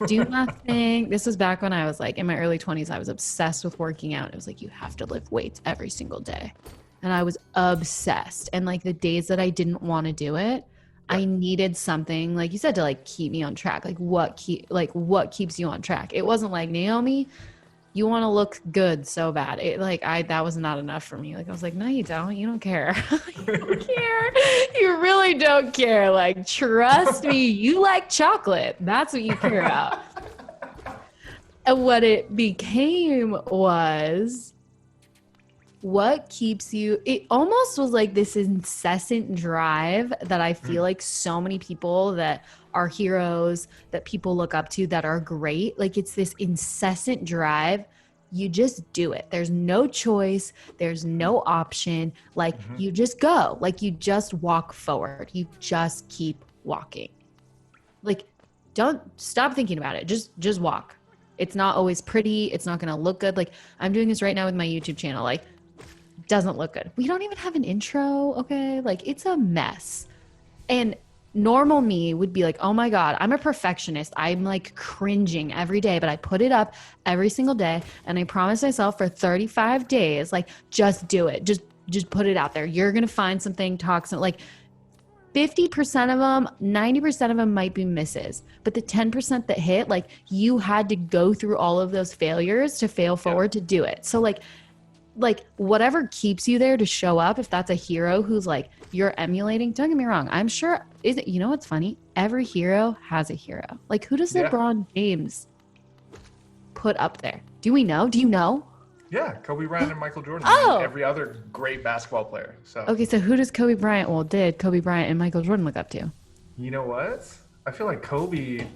do nothing. This was back when I was like in my early 20s. I was obsessed with working out. It was like, you have to lift weights every single day. And I was obsessed. And like the days that I didn't want to do it, Yeah. I needed something, like you said, to like keep me on track. Like what keeps you on track? It wasn't like, Naomi, you want to look good so bad. That was not enough for me. Like, I was like, no, you don't. You don't care. You don't care. You really don't care. Like, trust me, you like chocolate. That's what you care about. And what it became was, what keeps you, it almost was like this incessant drive that I feel like so many people that are heroes, that people look up to, that are great, like it's this incessant drive. You just do it. There's no choice, there's no option. Like, you just go, like you just walk forward, you just keep walking. Like, don't stop thinking about it, just walk. It's not always pretty, it's not going to look good. Like, I'm doing this right now with my YouTube channel. Like, doesn't look good. We don't even have an intro, okay? Like it's a mess. And normal me would be like, oh my God, I'm a perfectionist. I'm like cringing every day, but I put it up every single day. And I promise myself for 35 days, like, just do it. Just put it out there. You're going to find something toxic. Like 50% of them, 90% of them might be misses. But the 10% that hit, like you had to go through all of those failures to fail forward to do it. So like whatever keeps you there to show up, if that's a hero who's like you're emulating, don't get me wrong, I'm sure you know what's funny, every hero has a hero. Like who does LeBron James put up there? Do you know? Yeah, Kobe Bryant and Michael Jordan and every other great basketball player. So okay, so who does Kobe Bryant and Michael Jordan look up to? You know what, I feel like Kobe,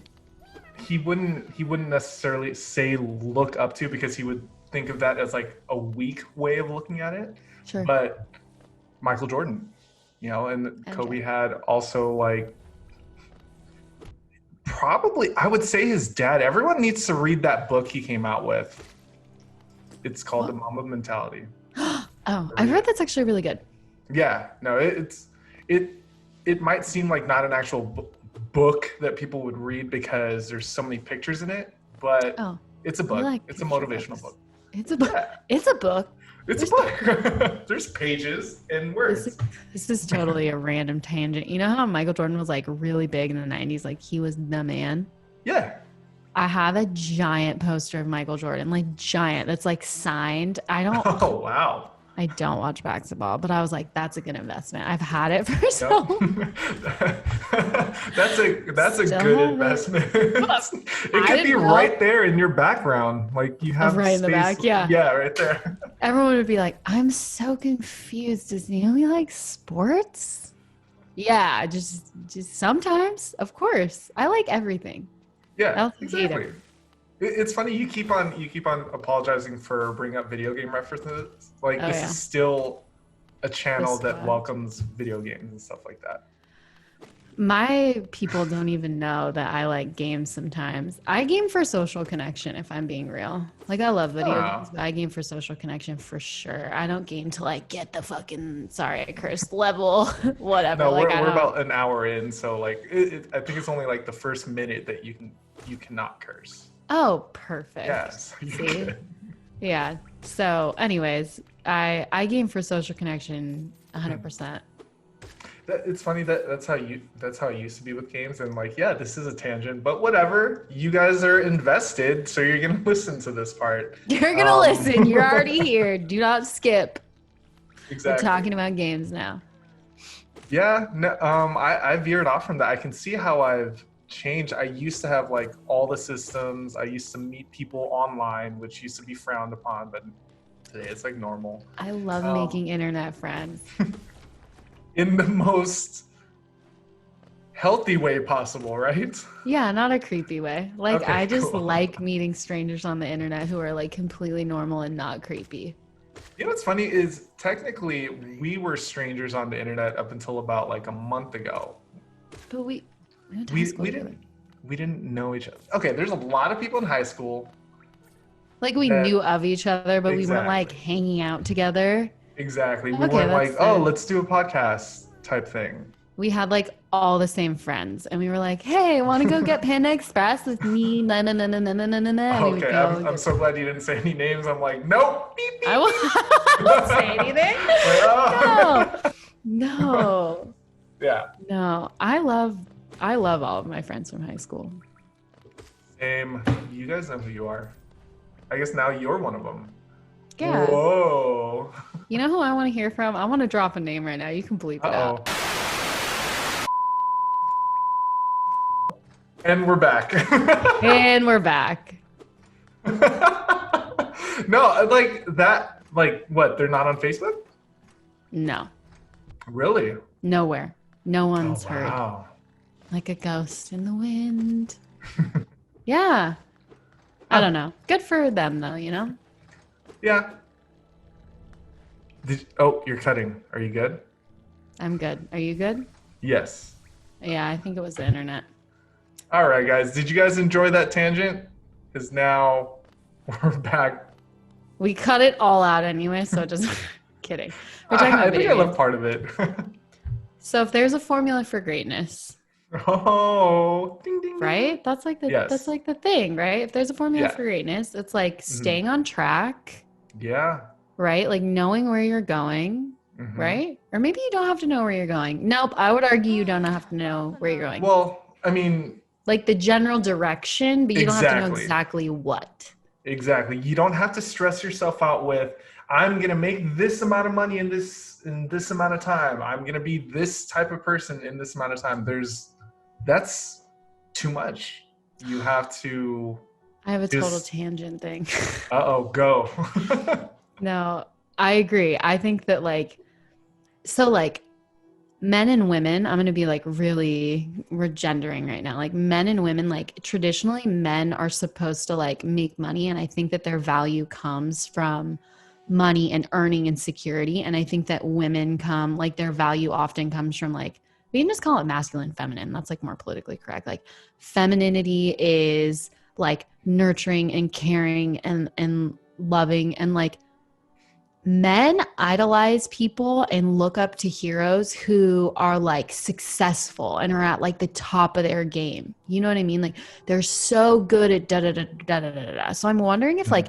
he wouldn't necessarily say look up to, because he would think of that as like a weak way of looking at it. Sure. But Michael Jordan, and Kobe had also like probably, I would say his dad. Everyone needs to read that book he came out with. It's called The Mamba Mentality. I've heard that's actually really good. Yeah, no, it might seem like not an actual book that people would read because there's so many pictures in it, but it's a book. It's a motivational book. It's a book. Yeah. It's a book. It's a book. There's pages and words. This is totally a random tangent. You know how Michael Jordan was like really big in the 90s? Like he was the man. Yeah. I have a giant poster of Michael Jordan, like giant. That's like signed. Oh, wow. I don't watch basketball, but I was like, that's a good investment. I've had it for so long. That's a good investment. It could be right there in your background. Like you have right in the back. Yeah. Yeah, right there. Everyone would be like, I'm so confused. Does Naomi like sports? Yeah, just sometimes. Of course. I like everything. Yeah, exactly. It's funny you keep on apologizing for bringing up video game references. Like this is still a channel that welcomes video games and stuff like that. My people don't even know that I like games sometimes. I game for social connection, if I'm being real. Like I love video games, but I game for social connection for sure. I don't game to like get the fucking, sorry I cursed, level, whatever. No, like, we're about an hour in, so like I think it's only like the first minute that you cannot curse. Oh, perfect. Yes. See? Yeah. So anyways, I game for social connection 100%. It's funny that's how it used to be with games, and like, yeah, this is a tangent, but whatever. You guys are invested, so you're gonna listen to this part. You're gonna listen. You're already here. Do not skip. Exactly. We're talking about games now. Yeah. No. I veered off from that. I can see how I've changed. I used to have like all the systems. I used to meet people online, which used to be frowned upon, but today it's like normal. I love making internet friends. In the most healthy way possible, right? Yeah, not a creepy way. Like okay, I just like meeting strangers on the internet who are like completely normal and not creepy. You know what's funny is technically we were strangers on the internet up until about like a month ago. But we didn't know each other. Okay, there's a lot of people in high school. Like we knew of each other, but we weren't like hanging out together. Exactly. We weren't like, oh, let's do a podcast type thing. We had like all the same friends, and we were like, hey, want to go get Panda Express with me? No. Okay, I'm so glad you didn't say any names. I'm like, nope. Beep, beep. I won't say anything. Like, oh. No. Yeah. No, I love all of my friends from high school. Same. You guys know who you are. I guess now you're one of them. Yeah. Whoa. You know who I want to hear from? I want to drop a name right now. You can bleep it out. And we're back. And we're back. No, like that, like what? They're not on Facebook? No. Really? Nowhere. No one's heard. Wow. Like a ghost in the wind. Yeah. I don't know. Good for them though, you know? Yeah. You're cutting. Are you good? I'm good. Are you good? Yes. Yeah, I think it was the internet. All right, guys. Did you guys enjoy that tangent? Because now we're back. We cut it all out anyway, so it doesn't. Kidding. We're talking about I think video I love games. part of it. So if there's a formula for greatness, Oh, ding ding ding. right? That's Yes. like the thing, right? If there's a formula Yeah. for greatness, it's like Hmm. staying on track, Yeah. right? Like knowing where you're going, Hmm. right? Or maybe you don't have to know where you're going. Nope, I would argue you don't have to know where you're going. Well, I mean, Like the general direction, but you don't have to know exactly. exactly what. Exactly. You don't have to stress yourself out with I'm going to make this amount of money in this amount of time. I'm going to be this type of person in this amount of time. That's too much. You have to I have a total just tangent thing. uh-oh, go. No, I agree. I think that like men and women, I'm going to be like really, we're gendering right now. Like men and women, like traditionally men are supposed to like make money. And I think that their value comes from money and earning and security. And I think that women come, like their value often comes from like, we can just call it masculine, feminine. That's like more politically correct. Like femininity is like nurturing and caring and loving, and like men idolize people and look up to heroes who are like successful and are at like the top of their game. You know what I mean? Like they're so good at da da da da da da da. So I'm wondering if like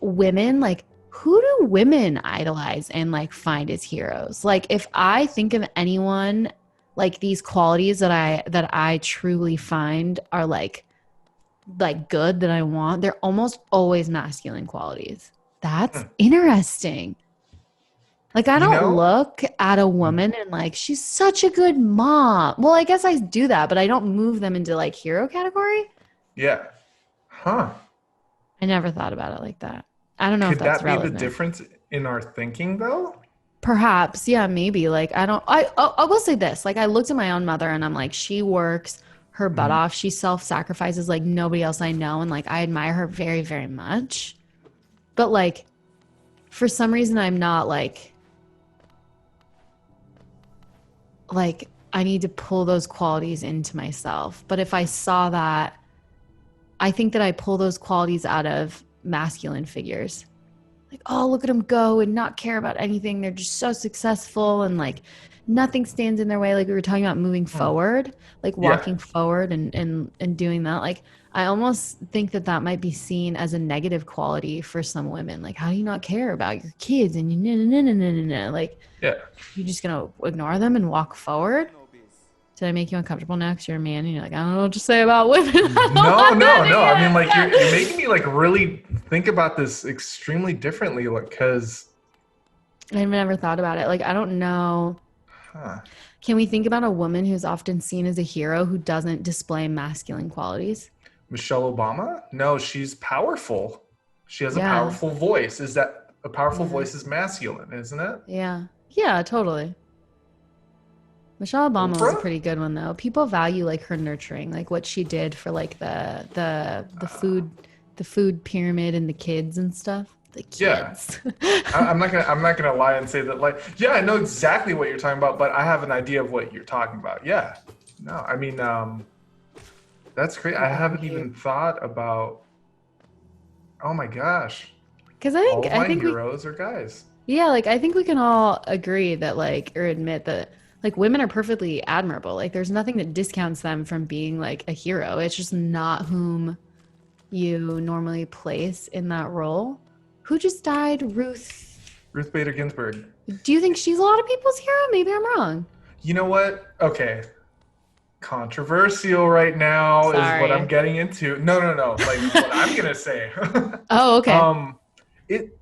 women, like who do women idolize and like find as heroes? Like if I think of anyone, like these qualities that I truly find are like good that I want, they're almost always masculine qualities. That's interesting. Like I You don't know? look at a woman and like she's such a good mom. Well, I guess I do that, but I don't move them into like hero category. Yeah. Huh. I never thought about it like that. I don't know if Could that's that be the relevant. difference in our thinking though? Perhaps, yeah, maybe. Like I don't I will say this. Like I looked at my own mother and I'm like she works her butt Mhm. off. She self-sacrifices like nobody else I know, and like I admire her very very much. But like for some reason I'm not like I need to pull those qualities into myself. But if I saw that, I think that I pull those qualities out of masculine figures. Like, oh, look at them go and not care about anything. They're just so successful and like nothing stands in their way. Like we were talking about moving Hmm. forward, like Yeah. walking forward and doing that. Like I almost think that that might be seen as a negative quality for some women. Like, how do you not care about your kids and you like Yeah. you're just gonna ignore them and walk forward? Did I make you uncomfortable now? Because you're a man and you're like, I don't know what to say about women. I don't No, want no, that to no. I mean, like you're hear making me like really think about this extremely differently, like because, that. I've never thought about it. Like, I don't know. huh. Can we think about a woman who's often seen as a hero who doesn't display masculine qualities? Michelle Obama? No, she's powerful. She has a Yeah. powerful voice. Is that a powerful Yeah. voice is masculine, isn't it? Yeah. Yeah, totally. Michelle Obama was a Oprah? pretty good one though. People value like her nurturing, like what she did for like the food pyramid and the kids and stuff. The Yeah. kids. I'm not gonna lie and say that like yeah, I know exactly what you're talking about, but I have an idea of what you're talking about. Yeah. No, I mean that's great. I haven't Right. even thought about oh my gosh. Because All of I my think we heroes are guys. yeah, like I think we can all agree that like or admit that like women are perfectly admirable. Like there's nothing that discounts them from being like a hero. It's just not whom you normally place in that role. Who just died? Ruth. Ruth Bader Ginsburg. Do you think she's a lot of people's hero? Maybe I'm wrong. You know what? Okay. Controversial right now is what I'm Sorry. getting into. No, no, no. Like what I'm gonna say. Oh, okay. um it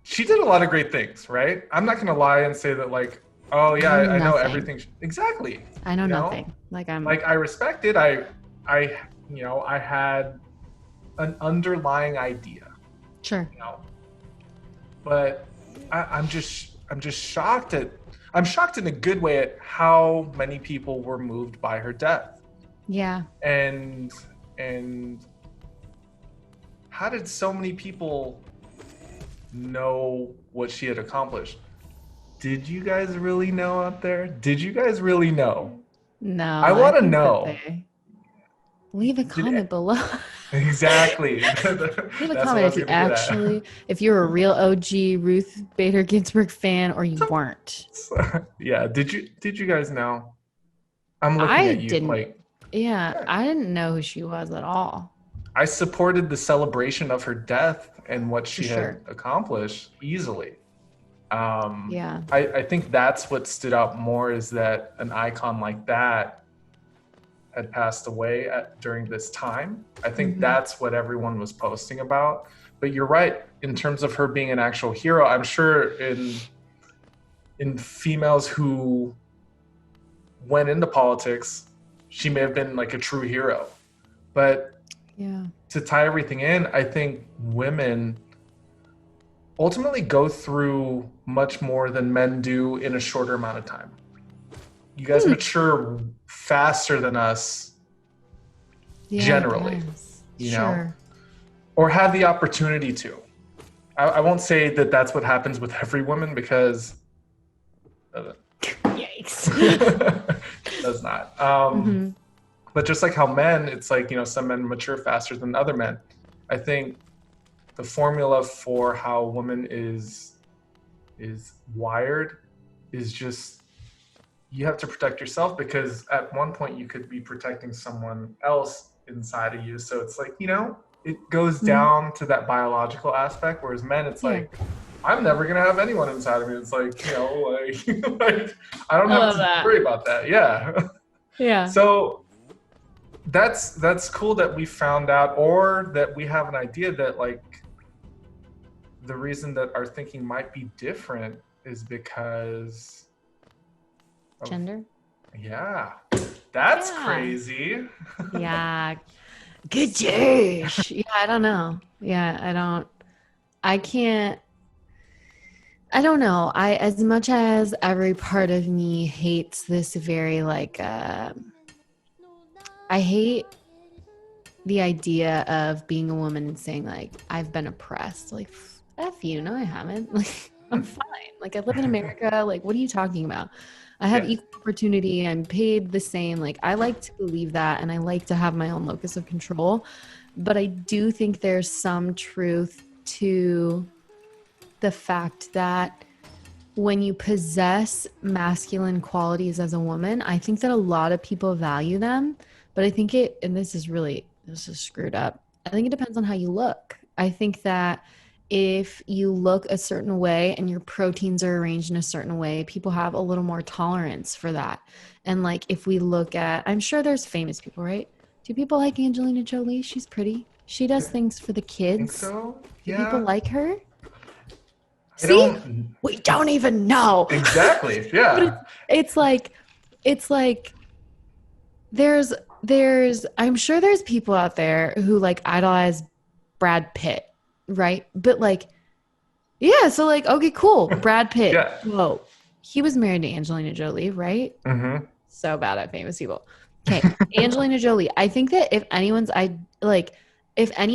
she did a lot of great things, right? I'm not gonna lie and say that like, oh I yeah, know I know nothing. everything. Exactly. I know You know, nothing. Like I'm like I respect it. I, you know, I had an underlying idea, sure. you know, but I'm just shocked at, I'm shocked in a good way at how many people were moved by her death, Yeah. and and how did so many people know what she had accomplished? Did you guys really know out there? Did you guys really know? No, I I want to think that know. they leave a Did comment below. Exactly. Leave a That's what comment I if was you gonna get at. actually, if you're a real OG Ruth Bader Ginsburg fan or you weren't. Yeah. Did you guys know? I'm looking I at you didn't, like, yeah, yeah. I didn't know who she was at all, I supported the celebration of her death and what for she had sure. accomplished easily. Yeah. I think that's what stood out more is that an icon like that had passed away during this time. I think Hmm. that's what everyone was posting about. But you're right, in terms of her being an actual hero, I'm sure in females who went into politics, she may have been like a true hero. But Yeah. to tie everything in, I think women ultimately go through much more than men do in a shorter amount of time. You guys Hmm. mature faster than us Yeah, I generally, guess. you know, Sure. or have the opportunity to. I won't say that that's what happens with every woman because Yikes. it does not. Hmm. But just like how men, it's like, some men mature faster than other men. I think the formula for how a woman is wired is just you have to protect yourself because at one point you could be protecting someone else inside of you. So it's like, it goes Hmm. down to that biological aspect. Whereas men, it's Yeah. like, I'm never gonna have anyone inside of me. It's like, like, like I don't I have love to that. worry about that. Yeah. Yeah. So that's cool that we found out or that we have an idea that like the reason that our thinking might be different is because of Gender? yeah. That's Yeah. crazy. Yeah. Good dish. Yeah, I don't know. Yeah, I can't, I don't know. As much as every part of me hates this very I hate the idea of being a woman and saying like, I've been oppressed. Like, F you. No, I haven't. Like, I'm fine. Like, I live in America. Like, what are you talking about? I have Yeah. equal opportunity. I'm paid the same. Like, I like to believe that and I like to have my own locus of control. But I do think there's some truth to the fact that when you possess masculine qualities as a woman, I think that a lot of people value them. But I think and this is screwed up. I think it depends on how you look. I think that if you look a certain way and your proteins are arranged in a certain way, people have a little more tolerance for that. And like if we look at, I'm sure there's famous people, right? Do people like Angelina Jolie? She's pretty. She does things for the Think kids. so? Do people Yeah. like her? I See? don't We don't even know. exactly. But Yeah. it's like it's like there's I'm sure there's people out there who like idolize Brad Pitt, right? But like yeah, so like okay, cool. Brad Pitt. Yeah. Whoa. He was married to Angelina Jolie, right? Mm-hmm. So bad at famous people. Okay, Angelina Jolie. I think that if any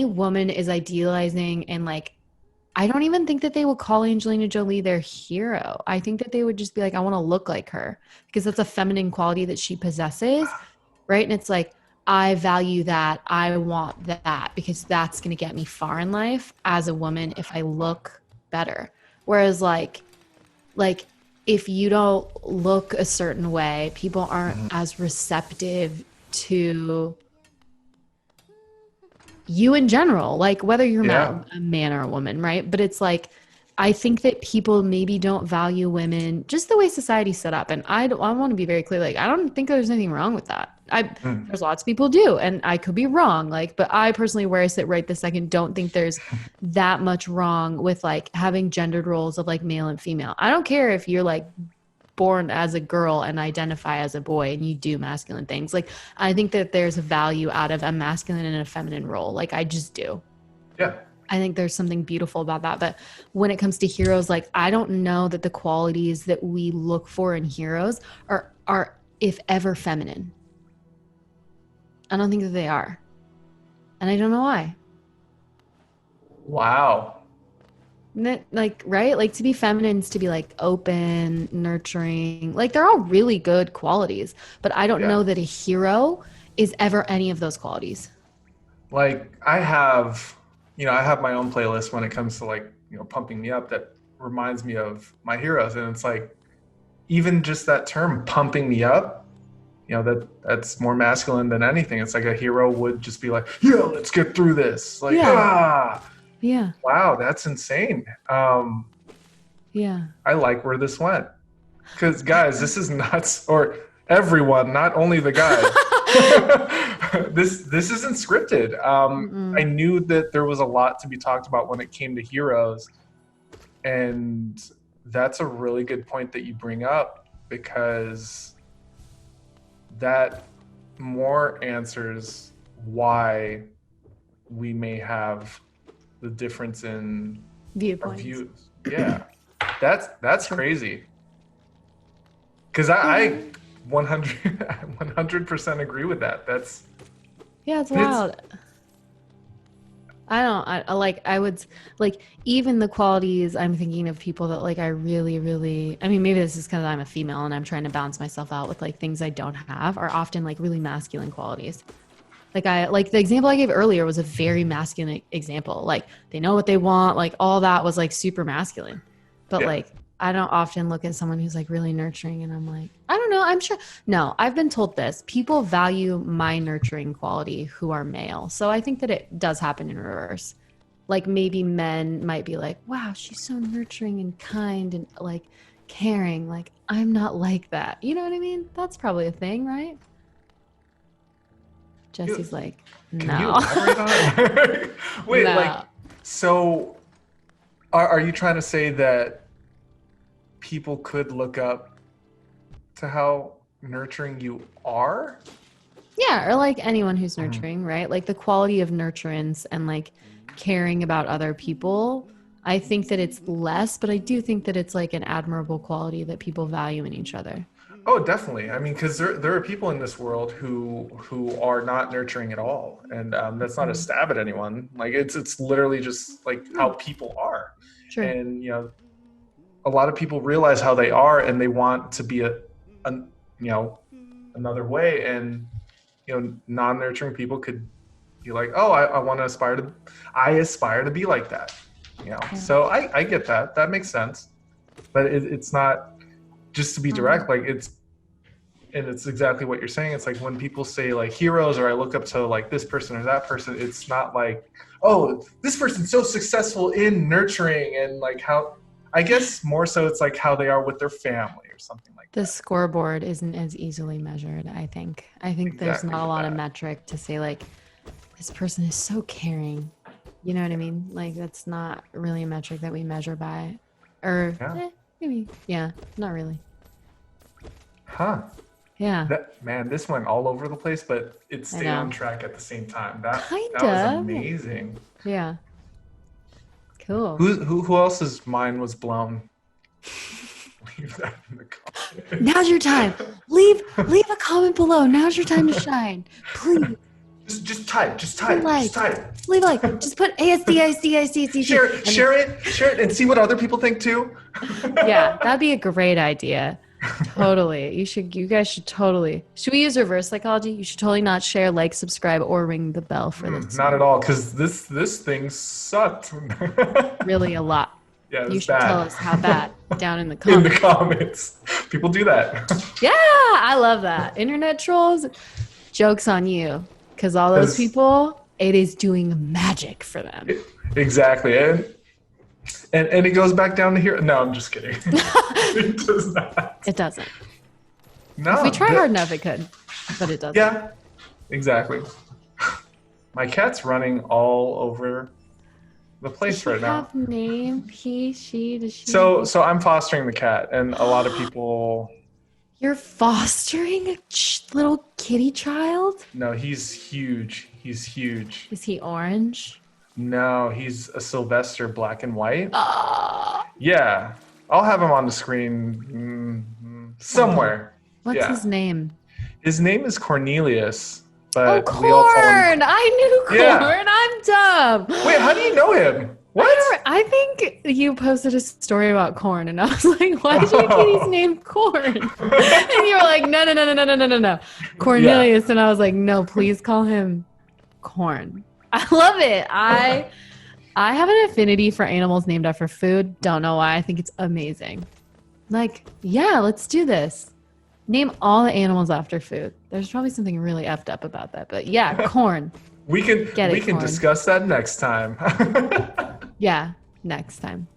woman is idealizing and like I don't even think that they would call Angelina Jolie their hero. I think that they would just be like, I want to look like her because that's a feminine quality that she possesses. Right. And it's like, I value that. I want that because that's going to get me far in life as a woman if I look better. Whereas, like, if you don't look a certain way, people aren't Mm-hmm. as receptive to you in general, like whether you're Yeah. a man or a woman, right? But it's like, I think that people maybe don't value women just the way society's set up. And I want to be very clear. Like, I don't think there's anything wrong with that. Mm. There's lots of people do, and I could be wrong. Like, but I personally, where I sit right this second, don't think there's that much wrong with like having gendered roles of like male and female. I don't care if you're like born as a girl and identify as a boy and you do masculine things. Like I think that there's a value out of a masculine and a feminine role. Like I just do. Yeah. I think there's something beautiful about that. But when it comes to heroes, like I don't know that the qualities that we look for in heroes are if ever feminine. I don't think that they are. And I don't know why. Wow. Like, right? Like to be feminine is to be like open, nurturing. Like they're all really good qualities, but I don't Yeah. know that a hero is ever any of those qualities. like I have my own playlist when it comes to like, pumping me up that reminds me of my heroes. And it's like, even just that term pumping me up, that's more masculine than anything. It's like a hero would just be like, yeah, let's get through this. Like, Yeah. Yeah. wow, that's insane. Yeah. I like where this went. Because guys, this is nuts. Or everyone, not only the guys. This isn't scripted. I knew that there was a lot to be talked about when it came to heroes, and that's a really good point that you bring up, because that more answers why we may have the difference in our Viewpoints. views. Yeah, that's crazy. Because I 100% agree with that. Yeah, it's wild. I would like, even the qualities, I'm thinking of people that like I really, really, I mean, maybe this is because I'm a female and I'm trying to balance myself out with like things I don't have, are often like really masculine qualities. Like the example I gave earlier was a very masculine example. Like they know what they want, like all that was like super masculine. But like I don't often look at someone who's like really nurturing and I'm like, I don't know, I'm sure. No, I've been told this. People value my nurturing quality who are male. So I think that it does happen in reverse. Like maybe men might be like, wow, she's so nurturing and kind and like caring. Like I'm not like that. You know what I mean? That's probably a thing, right? Jesse's like, Can no. you elaborate on it? Wait, No. like, so are you trying to say that people could look up to how nurturing you are? Yeah, or like anyone who's nurturing, right? Like the quality of nurturance and like caring about other people. I think that it's less, but I do think that it's like an admirable quality that people value in each other. Oh, definitely. I mean, because there are people in this world who are not nurturing at all, and that's not a stab at anyone. Like it's literally just like how people are, Sure. and a lot of people realize how they are, and they want to be another way, and non-nurturing people could be like, oh, I aspire to be like that. Yeah. So I get that. That makes sense, but it's not. Just to be direct, like it's exactly what you're saying. It's like when people say like heroes, or I look up to like this person or that person, it's not like, oh, this person's so successful in nurturing, and like how, I guess more so it's like how they are with their family or something like that. The scoreboard isn't as easily measured, I think. I think there's Exactly not a lot of that. metric to say like, this person is so caring. You know what I mean? Like that's not really a metric that we measure by. Or maybe. Yeah, not really. Huh. Yeah. Man, this went all over the place, but it stayed know. on track at the same time. That Kind was of. amazing. Yeah. Cool. Who else's mind was blown? Leave that in the comments. Now's your time. Leave a comment below. Now's your time to shine. Please. Just type. Just type. Leave a like. Just put ASDICICC. Share it, and see what other people think too. Yeah, that'd be a great idea. Totally. You guys should totally. Should we use reverse psychology? You should totally not share, like, subscribe, or ring the bell for this. Not at all, because this thing sucked. Really a lot. Yeah, it was you should bad. tell us how bad down in the comments. In the comments. People do that. Yeah, I love that. Internet trolls, joke's on you. Because all those people, it is doing magic for them. Exactly. And it goes back down to here. No, I'm just kidding. It does not. It doesn't. No. If we try hard enough, it could. But it doesn't. Yeah, exactly. My cat's running all over the place right now. Does she have name? He, she, does she? So I'm fostering the cat, and a lot of people... You're fostering a little kitty child? No, he's huge. He's huge. Is he orange? No, he's a Sylvester black and white. Yeah. I'll have him on the screen somewhere. What's his name? His name is Cornelius. But Corn! we all call him... I knew Corn. Yeah. I'm dumb. Wait, how do you know him? What? I think you posted a story about Corn, and I was like, why is your kitty's name Corn? And you were like, no. Cornelius. Yeah. And I was like, no, please call him Corn. I love it. I have an affinity for animals named after food. Don't know why. I think it's amazing. Like, yeah, let's do this. Name all the animals after food. There's probably something really effed up about that. But yeah, corn. We can Get we it, can corn. discuss that next time. Yeah, next time.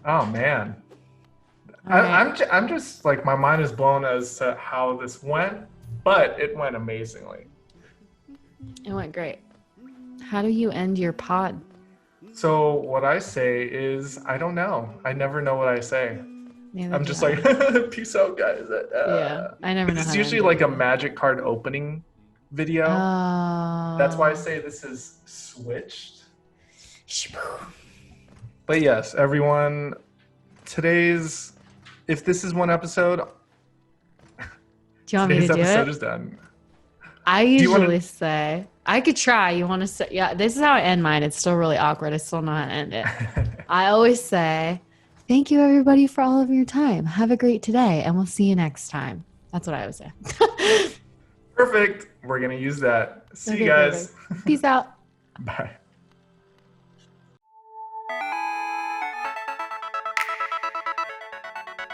Oh man. All right. I'm just like my mind is blown as to how this went, but it went amazingly. It went great. How do you end your pod? So what I say is I don't know. I never know what I say. Neither I'm do just I. like peace out guys. Yeah, I never know It's how to usually end like a anything. magic card opening video. That's why I Oh. say this is switched. But yes, everyone, today's if this is one episode, Do you want me to today's do episode it? is done. I Do you want usually to say, I could try. You want to say, yeah, this is how I end mine. It's still really awkward. I still know how to end it. I always say, thank you everybody for all of your time. Have a great today and we'll see you next time. That's what I always say. Perfect. We're going to use that. See you Okay, guys. perfect. Peace out. Bye.